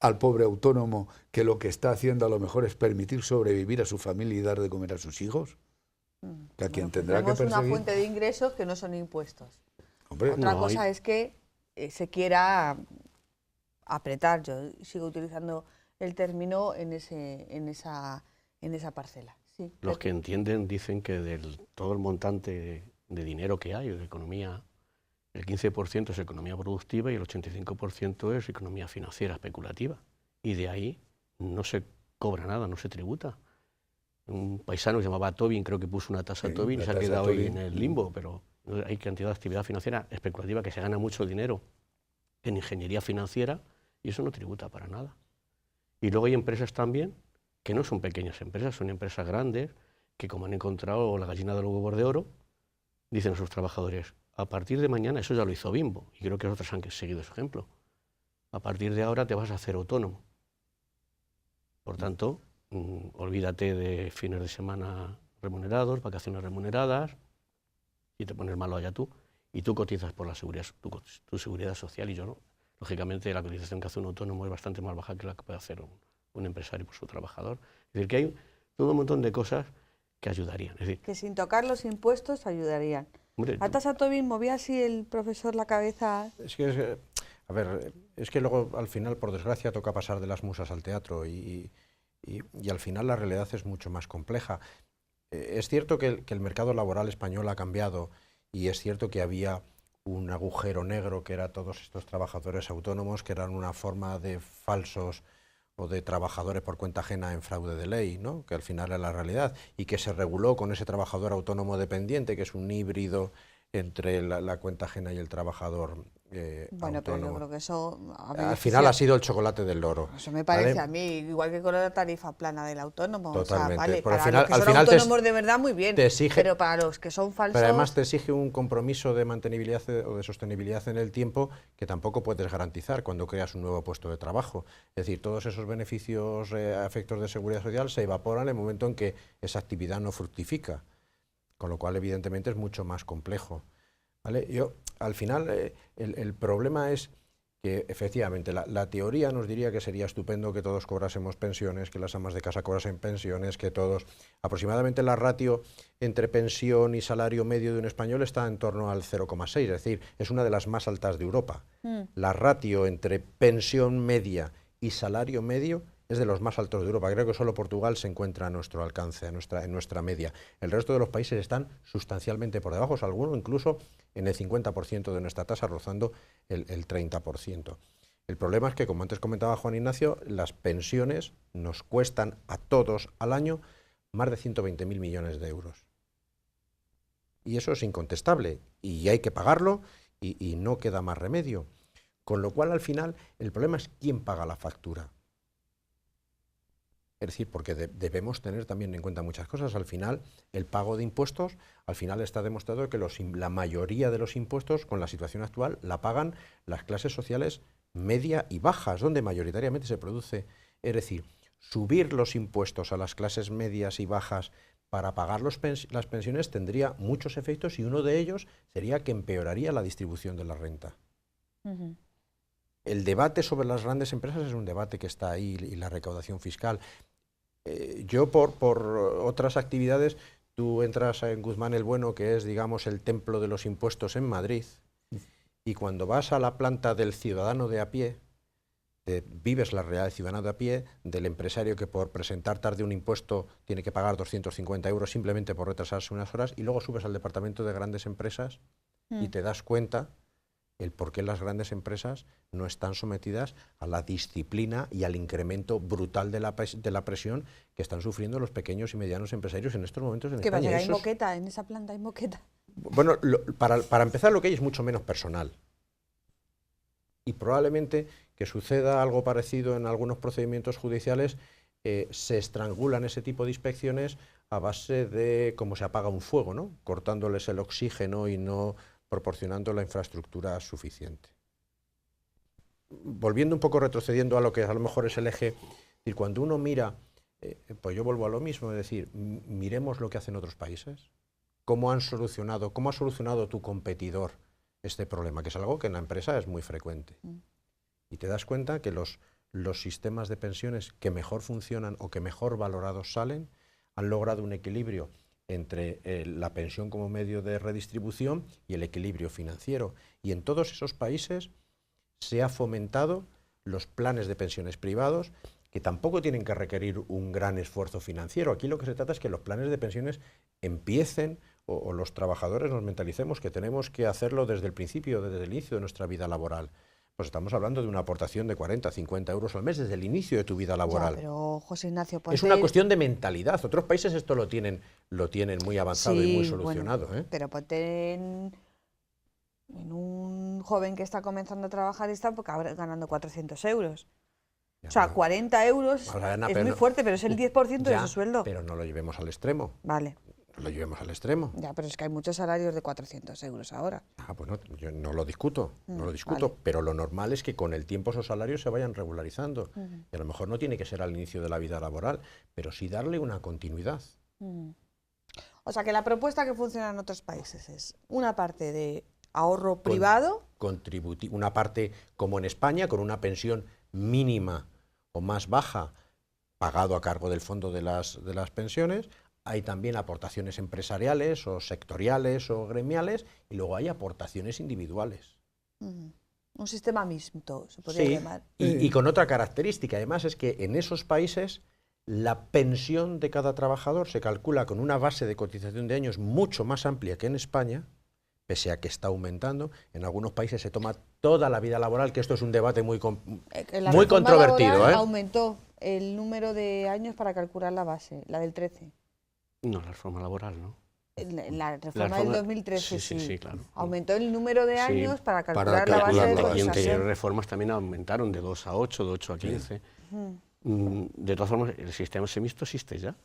Speaker 4: al pobre autónomo que lo que está haciendo a lo mejor es permitir sobrevivir a su familia y dar de comer a sus hijos, que a quien tendrá que perseguir.
Speaker 1: Tenemos una fuente de ingresos que no son impuestos.
Speaker 4: Hombre,
Speaker 1: Otra
Speaker 5: no,
Speaker 1: cosa es que se quiera apretar, yo sigo utilizando el término en esa parcela. Sí,
Speaker 5: Los que entienden dicen que de todo el montante de dinero que hay, de economía, el 15% es economía productiva y el 85% es economía financiera especulativa. Y de ahí no se cobra nada, no se tributa. Un paisano que se llamaba Tobin, creo que puso una tasa Tobin y se ha quedado hoy en el limbo, pero hay cantidad de actividad financiera especulativa que se gana mucho dinero en ingeniería financiera y eso no tributa para nada. Y luego hay empresas también que no son pequeñas empresas, son empresas grandes que, como han encontrado la gallina de los huevos de oro, dicen a sus trabajadores, a partir de mañana, eso ya lo hizo Bimbo, y creo que otras han seguido ese ejemplo, a partir de ahora te vas a hacer autónomo. Por tanto, olvídate de fines de semana remunerados, vacaciones remuneradas, y te pones malo allá tú, y tú cotizas por la seguridad, tu seguridad social y yo no. Lógicamente, la cotización que hace un autónomo es bastante más baja que la que puede hacer un empresario por su trabajador. Es decir, que hay todo un montón de cosas que ayudarían. Es decir,
Speaker 1: que sin tocar los impuestos ayudarían.
Speaker 5: hombre,
Speaker 1: A tasa Tobin movía así el profesor la cabeza.
Speaker 3: Es que, a ver, es que luego al final, por desgracia, toca pasar de las musas al teatro y al final la realidad es mucho más compleja. Es cierto que el mercado laboral español ha cambiado y es cierto que había un agujero negro que era todos estos trabajadores autónomos que eran una forma de falsos o de trabajadores por cuenta ajena en fraude de ley, ¿no? Que al final era la realidad y que se reguló con ese trabajador autónomo dependiente, que es un híbrido entre la cuenta ajena y el trabajador
Speaker 1: Bueno,
Speaker 3: autónomo.
Speaker 1: pero yo creo que eso...
Speaker 3: Al final ha sido el chocolate del loro.
Speaker 1: Eso me parece
Speaker 3: ¿vale?
Speaker 1: a mí, igual que con la tarifa plana del autónomo.
Speaker 3: Totalmente.
Speaker 1: O sea, vale,
Speaker 3: Pero
Speaker 1: para
Speaker 3: al final-
Speaker 1: los que
Speaker 3: al
Speaker 1: son
Speaker 3: final
Speaker 1: autónomos de verdad, muy bien.
Speaker 3: te exige-
Speaker 1: pero para los que son falsos...
Speaker 3: Pero además te exige un compromiso de mantenibilidad o de sostenibilidad en el tiempo que tampoco puedes garantizar cuando creas un nuevo puesto de trabajo. Es decir, todos esos beneficios a efectos de seguridad social se evaporan en el momento en que esa actividad no fructifica, con lo cual evidentemente es mucho más complejo. ¿Vale? Al final, el problema es que efectivamente la teoría nos diría que sería estupendo que todos cobrásemos pensiones, que las amas de casa cobrasen pensiones, que todos... Aproximadamente la ratio entre pensión y salario medio de un español está en torno al 0,6, es decir, es una de las más altas de Europa. La ratio entre pensión media y salario medio es de los más altos de Europa. Creo que solo Portugal se encuentra a nuestro alcance, en nuestra media. El resto de los países están sustancialmente por debajo, algunos incluso en el 50% de nuestra tasa, rozando el 30%. El problema es que, como antes comentaba Juan Ignacio, las pensiones nos cuestan a todos al año más de 120.000 millones de euros. Y eso es incontestable, y hay que pagarlo, y no queda más remedio. Con lo cual, al final, el problema es quién paga la factura. Es decir, porque debemos tener también en cuenta muchas cosas. Al final, el pago de impuestos, al final está demostrado que la mayoría de los impuestos, con la situación actual, la pagan las clases sociales media y bajas, donde mayoritariamente se produce. Es decir, subir los impuestos a las clases medias y bajas para pagar las pensiones tendría muchos efectos y uno de ellos sería que empeoraría la distribución de la renta. El debate sobre las grandes empresas es un debate que está ahí y la recaudación fiscal. Yo por otras actividades, tú entras en Guzmán el Bueno, que es, digamos, el templo de los impuestos en Madrid, y cuando vas a la planta del ciudadano de a pie, vives la realidad ciudadana de a pie, del empresario que por presentar tarde un impuesto tiene que pagar 250 euros simplemente por retrasarse unas horas, y luego subes al departamento de grandes empresas y te das cuenta el por qué las grandes empresas no están sometidas a la disciplina y al incremento brutal de la presión que están sufriendo los pequeños y medianos empresarios en estos momentos en
Speaker 1: ¿Qué
Speaker 3: España.
Speaker 1: pasa? ¿Hay moqueta? ¿En esa planta hay moqueta?
Speaker 3: Bueno, para empezar, lo que hay es mucho menos personal. Y probablemente que suceda algo parecido en algunos procedimientos judiciales, se estrangulan ese tipo de inspecciones a base de cómo se apaga un fuego, ¿no? Cortándoles el oxígeno y no proporcionando la infraestructura suficiente. Volviendo un poco, retrocediendo a lo que a lo mejor es el eje, es decir, cuando uno mira, pues yo vuelvo a lo mismo, es decir, miremos lo que hacen otros países, cómo ha solucionado tu competidor este problema, que es algo que en la empresa es muy frecuente. Y te das cuenta que los sistemas de pensiones que mejor funcionan o que mejor valorados salen han logrado un equilibrio entre la pensión como medio de redistribución y el equilibrio financiero. Y en todos esos países se ha fomentado los planes de pensiones privados, que tampoco tienen que requerir un gran esfuerzo financiero. Aquí lo que se trata es que los planes de pensiones empiecen, o los trabajadores nos mentalicemos que tenemos que hacerlo desde el principio, desde el inicio de nuestra vida laboral. Pues estamos hablando de una aportación de 40, 50 euros al mes desde el inicio de tu vida laboral.
Speaker 1: Ya, pero José Ignacio,
Speaker 3: es una cuestión de mentalidad. Otros países esto lo tienen muy avanzado y muy solucionado.
Speaker 1: Bueno, pero ponte en un joven que está comenzando a trabajar y está ganando 400 euros.
Speaker 3: Ya,
Speaker 1: o sea,
Speaker 3: no,
Speaker 1: 40 euros
Speaker 3: Ana,
Speaker 1: es muy fuerte, pero es el 10% de su sueldo.
Speaker 3: Pero no lo llevemos al extremo.
Speaker 1: Vale.
Speaker 3: No lo llevemos al extremo.
Speaker 1: Ya, pero es que hay muchos salarios de 400 euros ahora.
Speaker 3: Pues no, yo no lo discuto, vale. Pero lo normal es que con el tiempo esos salarios se vayan regularizando. Y a lo mejor no tiene que ser al inicio de la vida laboral, pero sí darle una continuidad.
Speaker 1: O sea, que la propuesta que funciona en otros países es una parte de ahorro privado.
Speaker 3: Una parte, como en España, con una pensión mínima o más baja, pagado a cargo del fondo de las pensiones. Hay también aportaciones empresariales o sectoriales o gremiales, y luego hay aportaciones individuales.
Speaker 1: Un sistema mixto, se podría llamar.
Speaker 3: Y con otra característica, además, es que en esos países la pensión de cada trabajador se calcula con una base de cotización de años mucho más amplia que en España, pese a que está aumentando. En algunos países se toma toda la vida laboral, que esto es un debate muy controvertido.
Speaker 1: Aumentó el número de años para calcular la base, la del 13.
Speaker 5: No, la reforma laboral, ¿no?
Speaker 1: La reforma del 2013,
Speaker 5: sí, claro.
Speaker 1: Aumentó el número de años para calcular la base de cotización.
Speaker 5: Y anteriores reformas también aumentaron de 2 a 8, de 8 a 15. De todas formas, el sistema semixto existe ya.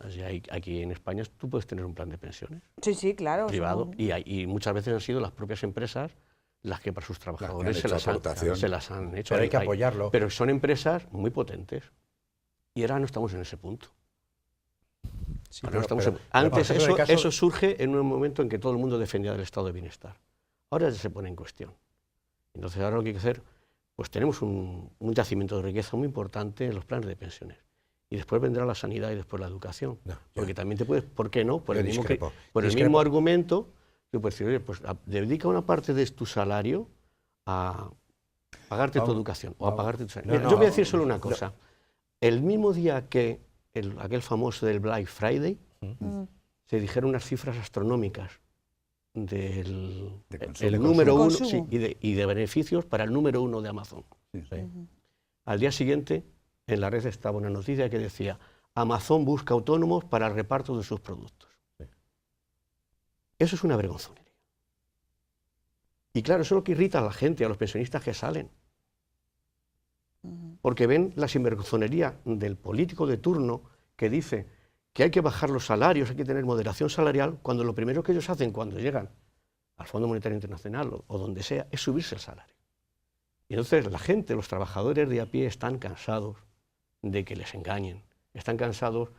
Speaker 5: Aquí en España tú puedes tener un plan de pensiones.
Speaker 1: Sí, claro.
Speaker 5: Privado. Y muchas veces han sido las propias empresas las que para sus trabajadores se las han hecho.
Speaker 3: Pero hay que apoyarlo.
Speaker 5: Pero son empresas muy potentes. Y ahora no estamos en ese punto.
Speaker 3: Sí,
Speaker 5: antes eso surge en un momento en que todo el mundo defendía del estado de bienestar. Ahora ya se pone en cuestión. Entonces ahora lo que hay que hacer, pues tenemos un yacimiento de riqueza muy importante en los planes de pensiones. Y después vendrá la sanidad y después la educación. Porque también te puedes, ¿por qué no? Por el mismo argumento, tú puedes decir, oye, pues dedica una parte de tu salario a pagarte tu educación o a pagarte tu salario. Mira, yo voy a decir solo una cosa. El mismo día que aquel famoso del Black Friday, se dijeron unas cifras astronómicas del número uno y de beneficios para el número 1 de Amazon. Al día siguiente, en la red estaba una noticia que decía: Amazon busca autónomos para el reparto de sus productos. Eso es una vergonzonería. Y claro, eso es lo que irrita a la gente, a los pensionistas que salen. Porque ven la sinvergonzonería del político de turno que dice que hay que bajar los salarios, hay que tener moderación salarial, cuando lo primero que ellos hacen cuando llegan al Fondo Monetario Internacional o donde sea es subirse el salario. Y entonces la gente, los trabajadores de a pie están cansados de que les engañen, están cansados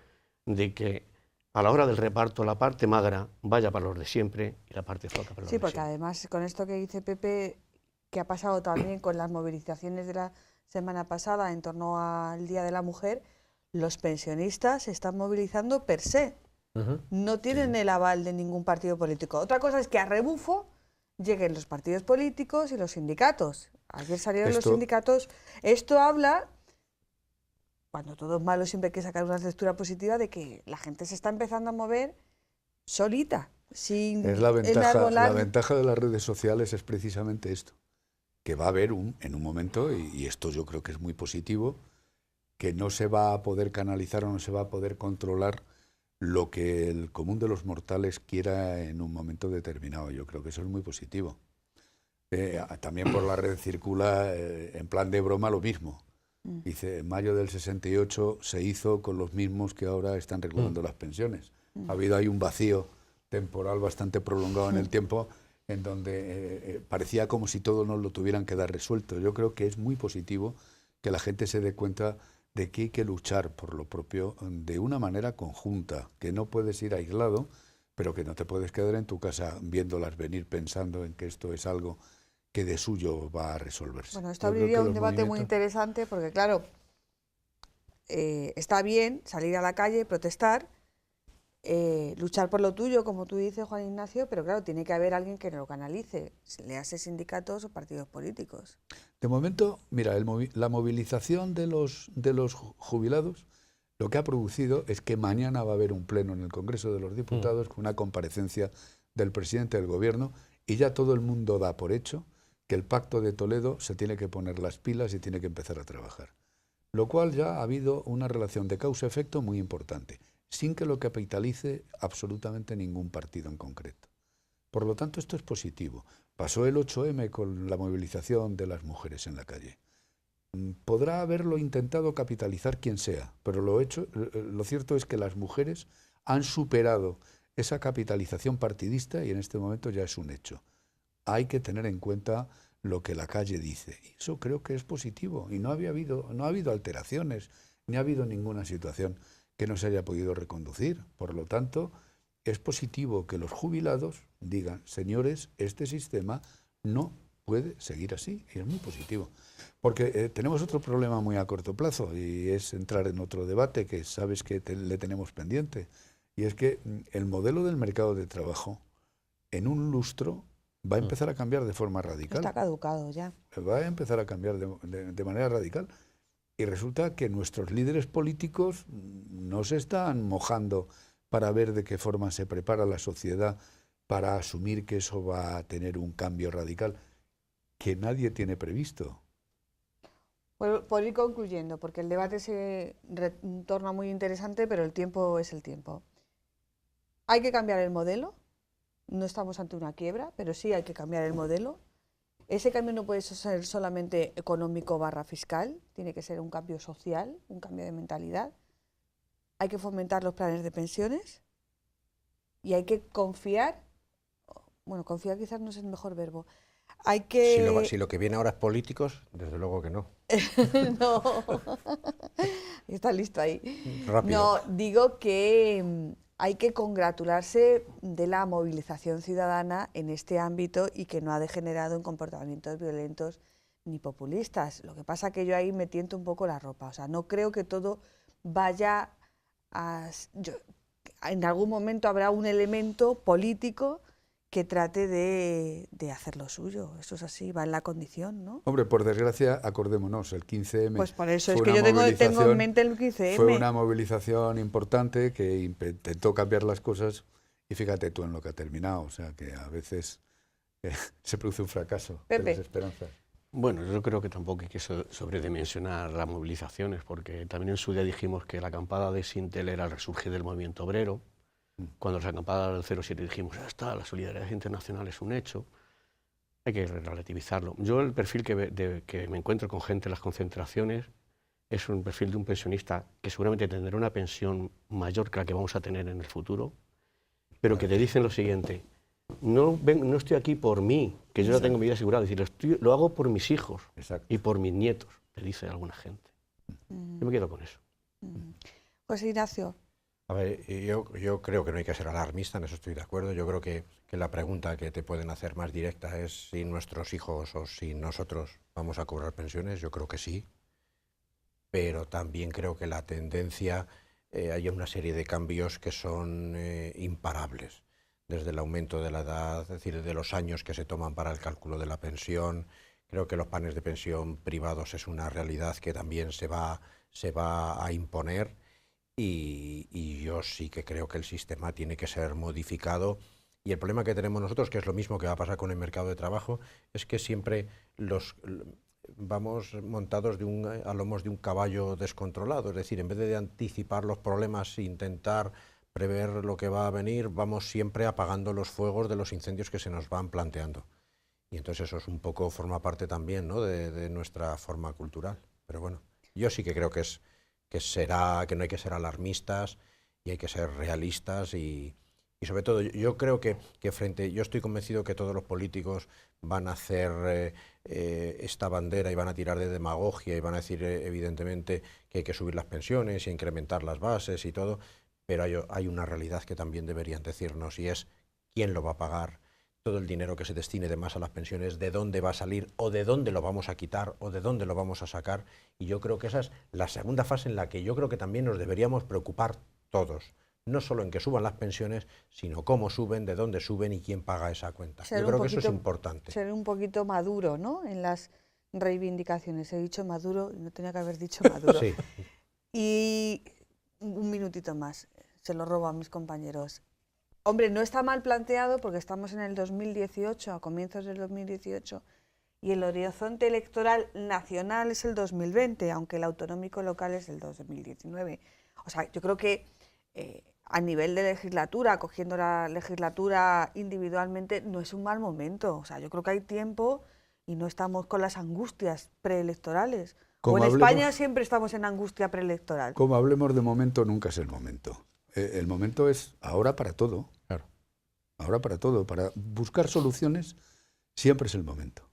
Speaker 5: de que a la hora del reparto la parte magra vaya para los de siempre y la parte floja para los de siempre.
Speaker 1: Sí, porque además con esto que dice Pepe, que ha pasado también con las movilizaciones de la semana pasada en torno al Día de la Mujer, los pensionistas se están movilizando per se. No tienen el aval de ningún partido político. Otra cosa es que a rebufo lleguen los partidos políticos y los sindicatos. Ayer salieron los sindicatos. Esto habla, cuando todo es malo siempre hay que sacar una lectura positiva, de que la gente se está empezando a mover solita, sin
Speaker 4: Es la
Speaker 1: enarbolar.
Speaker 4: ventaja de las redes sociales es precisamente esto, que va a haber en un momento, y esto yo creo que es muy positivo, que no se va a poder canalizar o no se va a poder controlar lo que el común de los mortales quiera en un momento determinado. Yo creo que eso es muy positivo. También por la red circula, en plan de broma, lo mismo. Dice, en mayo del 68 se hizo con los mismos que ahora están regulando las pensiones. Ha habido ahí un vacío temporal bastante prolongado en el tiempo, en donde parecía como si todo nos lo tuvieran que dar resuelto. Yo creo que es muy positivo que la gente se dé cuenta de que hay que luchar por lo propio de una manera conjunta, que no puedes ir aislado, pero que no te puedes quedar en tu casa viéndolas venir pensando en que esto es algo que de suyo va a resolverse.
Speaker 1: Bueno, esto abriría un debate muy interesante porque, claro, está bien salir a la calle, protestar, luchar por lo tuyo, como tú dices, Juan Ignacio, pero claro, tiene que haber alguien que lo canalice, le hace sindicatos o partidos políticos.
Speaker 4: De momento, mira, la movilización de los jubilados lo que ha producido es que mañana va a haber un pleno en el Congreso de los Diputados con una comparecencia del presidente del Gobierno y ya todo el mundo da por hecho que el Pacto de Toledo se tiene que poner las pilas y tiene que empezar a trabajar. Lo cual ya ha habido una relación de causa-efecto muy importante, sin que lo capitalice absolutamente ningún partido en concreto. Por lo tanto, esto es positivo. Pasó el 8M con la movilización de las mujeres en la calle. Podrá haberlo intentado capitalizar quien sea, pero lo cierto es que las mujeres han superado esa capitalización partidista y en este momento ya es un hecho. Hay que tener en cuenta lo que la calle dice. Y eso creo que es positivo y no ha habido alteraciones, ni ha habido ninguna situación que no se haya podido reconducir. Por lo tanto, es positivo que los jubilados digan, señores, este sistema no puede seguir así, y es muy positivo. Porque tenemos otro problema muy a corto plazo, y es entrar en otro debate que sabes que le tenemos pendiente, y es que el modelo del mercado de trabajo, en un lustro, va a empezar a cambiar de forma radical.
Speaker 1: Está caducado ya.
Speaker 4: Va a empezar a cambiar de manera radical. Y resulta que nuestros líderes políticos no se están mojando para ver de qué forma se prepara la sociedad para asumir que eso va a tener un cambio radical que nadie tiene previsto.
Speaker 1: Por ir concluyendo, porque el debate se torna muy interesante, pero el tiempo es el tiempo. Hay que cambiar el modelo. No estamos ante una quiebra, pero sí hay que cambiar el modelo. Ese cambio no puede ser solamente económico / fiscal, tiene que ser un cambio social, un cambio de mentalidad. Hay que fomentar los planes de pensiones y hay que confiar, bueno, confiar quizás no es el mejor verbo. Hay que...
Speaker 3: Si lo que viene ahora es políticos, desde luego que no.
Speaker 1: No, está listo ahí.
Speaker 3: Rápido.
Speaker 1: No, digo que hay que congratularse de la movilización ciudadana en este ámbito y que no ha degenerado en comportamientos violentos ni populistas. Lo que pasa que yo ahí me tiento un poco la ropa. O sea, no creo que todo vaya a... en algún momento habrá un elemento político que trate de hacer lo suyo. Eso es así, va en la condición, ¿no?
Speaker 4: Hombre, por desgracia, acordémonos, el 15M...
Speaker 1: Pues por eso es que yo tengo en mente el 15M.
Speaker 4: Fue una movilización importante que intentó cambiar las cosas y fíjate tú en lo que ha terminado. O sea, que a veces se produce un fracaso de las esperanzas.
Speaker 5: Bueno, yo creo que tampoco hay que sobredimensionar las movilizaciones, porque también en su día dijimos que la acampada de Sintel era el resurgir del movimiento obrero. Cuando la acampada del 07 dijimos, ya está, la solidaridad internacional es un hecho. Hay que relativizarlo. Yo el perfil que me encuentro con gente en las concentraciones es un perfil de un pensionista que seguramente tendrá una pensión mayor que la que vamos a tener en el futuro, pero que te dicen lo siguiente: no estoy aquí por mí, que yo ya tengo mi vida asegurada, es decir, lo hago por mis hijos.
Speaker 4: Exacto.
Speaker 5: Y por mis nietos, te dice alguna gente. Yo me quedo con eso.
Speaker 1: Pues Ignacio.
Speaker 3: A ver, yo creo que no hay que ser alarmista, en eso estoy de acuerdo. Yo creo que la pregunta que te pueden hacer más directa es si nuestros hijos o si nosotros vamos a cobrar pensiones. Yo creo que sí, pero también creo que la tendencia, hay una serie de cambios que son imparables. Desde el aumento de la edad, es decir, de los años que se toman para el cálculo de la pensión, Creo que los planes de pensión privados es una realidad que también se va a imponer y yo sí que creo que el sistema tiene que ser modificado. Y el problema que tenemos nosotros, que es lo mismo que va a pasar con el mercado de trabajo, es que siempre vamos montados a lomos de un caballo descontrolado. Es decir, en vez de anticipar los problemas e intentar prever lo que va a venir, vamos siempre apagando los fuegos de los incendios que se nos van planteando. Y entonces eso es un poco, forma parte también, ¿no?, de nuestra forma cultural. Pero bueno, yo sí que creo que no hay que ser alarmistas y hay que ser realistas y sobre todo yo creo que yo estoy convencido que todos los políticos van a hacer esta bandera y van a tirar de demagogia y van a decir evidentemente que hay que subir las pensiones y incrementar las bases y todo, pero hay una realidad que también deberían decirnos y es quién lo va a pagar, todo el dinero que se destine de más a las pensiones, de dónde va a salir o de dónde lo vamos a quitar o de dónde lo vamos a sacar. Y yo creo que esa es la segunda fase en la que yo creo que también nos deberíamos preocupar todos. No solo en que suban las pensiones, sino cómo suben, de dónde suben y quién paga esa cuenta. Yo creo que eso es importante.
Speaker 1: Ser un poquito maduro, ¿no?, en las reivindicaciones. He dicho maduro y no tenía que haber dicho maduro.
Speaker 3: Sí.
Speaker 1: Y un minutito más, se lo robo a mis compañeros. Hombre, no está mal planteado porque estamos en el 2018, a comienzos del 2018, y el horizonte electoral nacional es el 2020, aunque el autonómico local es el 2019. O sea, yo creo que a nivel de legislatura, cogiendo la legislatura individualmente, no es un mal momento. O sea, yo creo que hay tiempo y no estamos con las angustias preelectorales. O en España siempre estamos en angustia preelectoral.
Speaker 4: Como hablemos de momento, nunca es el momento. El momento es ahora para todo.
Speaker 3: Claro.
Speaker 4: Ahora para todo. Para buscar soluciones siempre es el momento.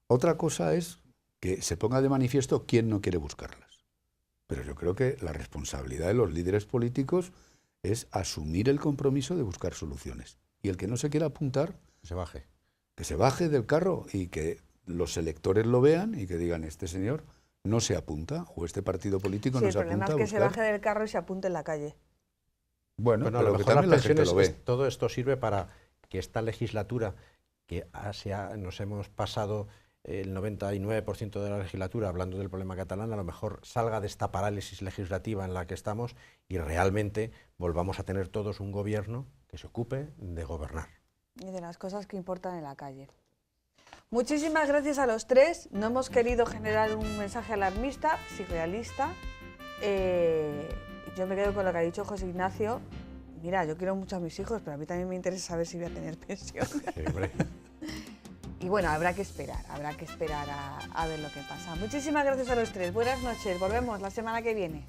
Speaker 4: Otra cosa es que se ponga de manifiesto quién no quiere buscarlas. Pero yo creo que la responsabilidad de los líderes políticos es asumir el compromiso de buscar soluciones. Y el que no se quiera apuntar, que se baje del carro y que los electores lo vean y que digan, este señor no se apunta o este partido político no se apunta a buscar.
Speaker 1: Sí, el problema es que se baje del carro y se apunte en la calle.
Speaker 4: Bueno,
Speaker 3: a
Speaker 4: pero
Speaker 3: lo
Speaker 4: que
Speaker 3: mejor
Speaker 4: también
Speaker 3: las
Speaker 4: la gente
Speaker 3: pensiones,
Speaker 4: lo ve.
Speaker 3: todo esto sirve para que esta legislatura, que nos hemos pasado el 99% de la legislatura hablando del problema catalán, a lo mejor salga de esta parálisis legislativa en la que estamos y realmente volvamos a tener todos un gobierno que se ocupe de gobernar.
Speaker 1: Y de las cosas que importan en la calle. Muchísimas gracias a los tres. No hemos querido generar un mensaje alarmista, sí realista. Yo me quedo con lo que ha dicho José Ignacio. Mira, yo quiero mucho a mis hijos, pero a mí también me interesa saber si voy a tener pensión.
Speaker 3: Sí, hombre.
Speaker 1: Y bueno, habrá que esperar a ver lo que pasa. Muchísimas gracias a los tres. Buenas noches. Volvemos la semana que viene.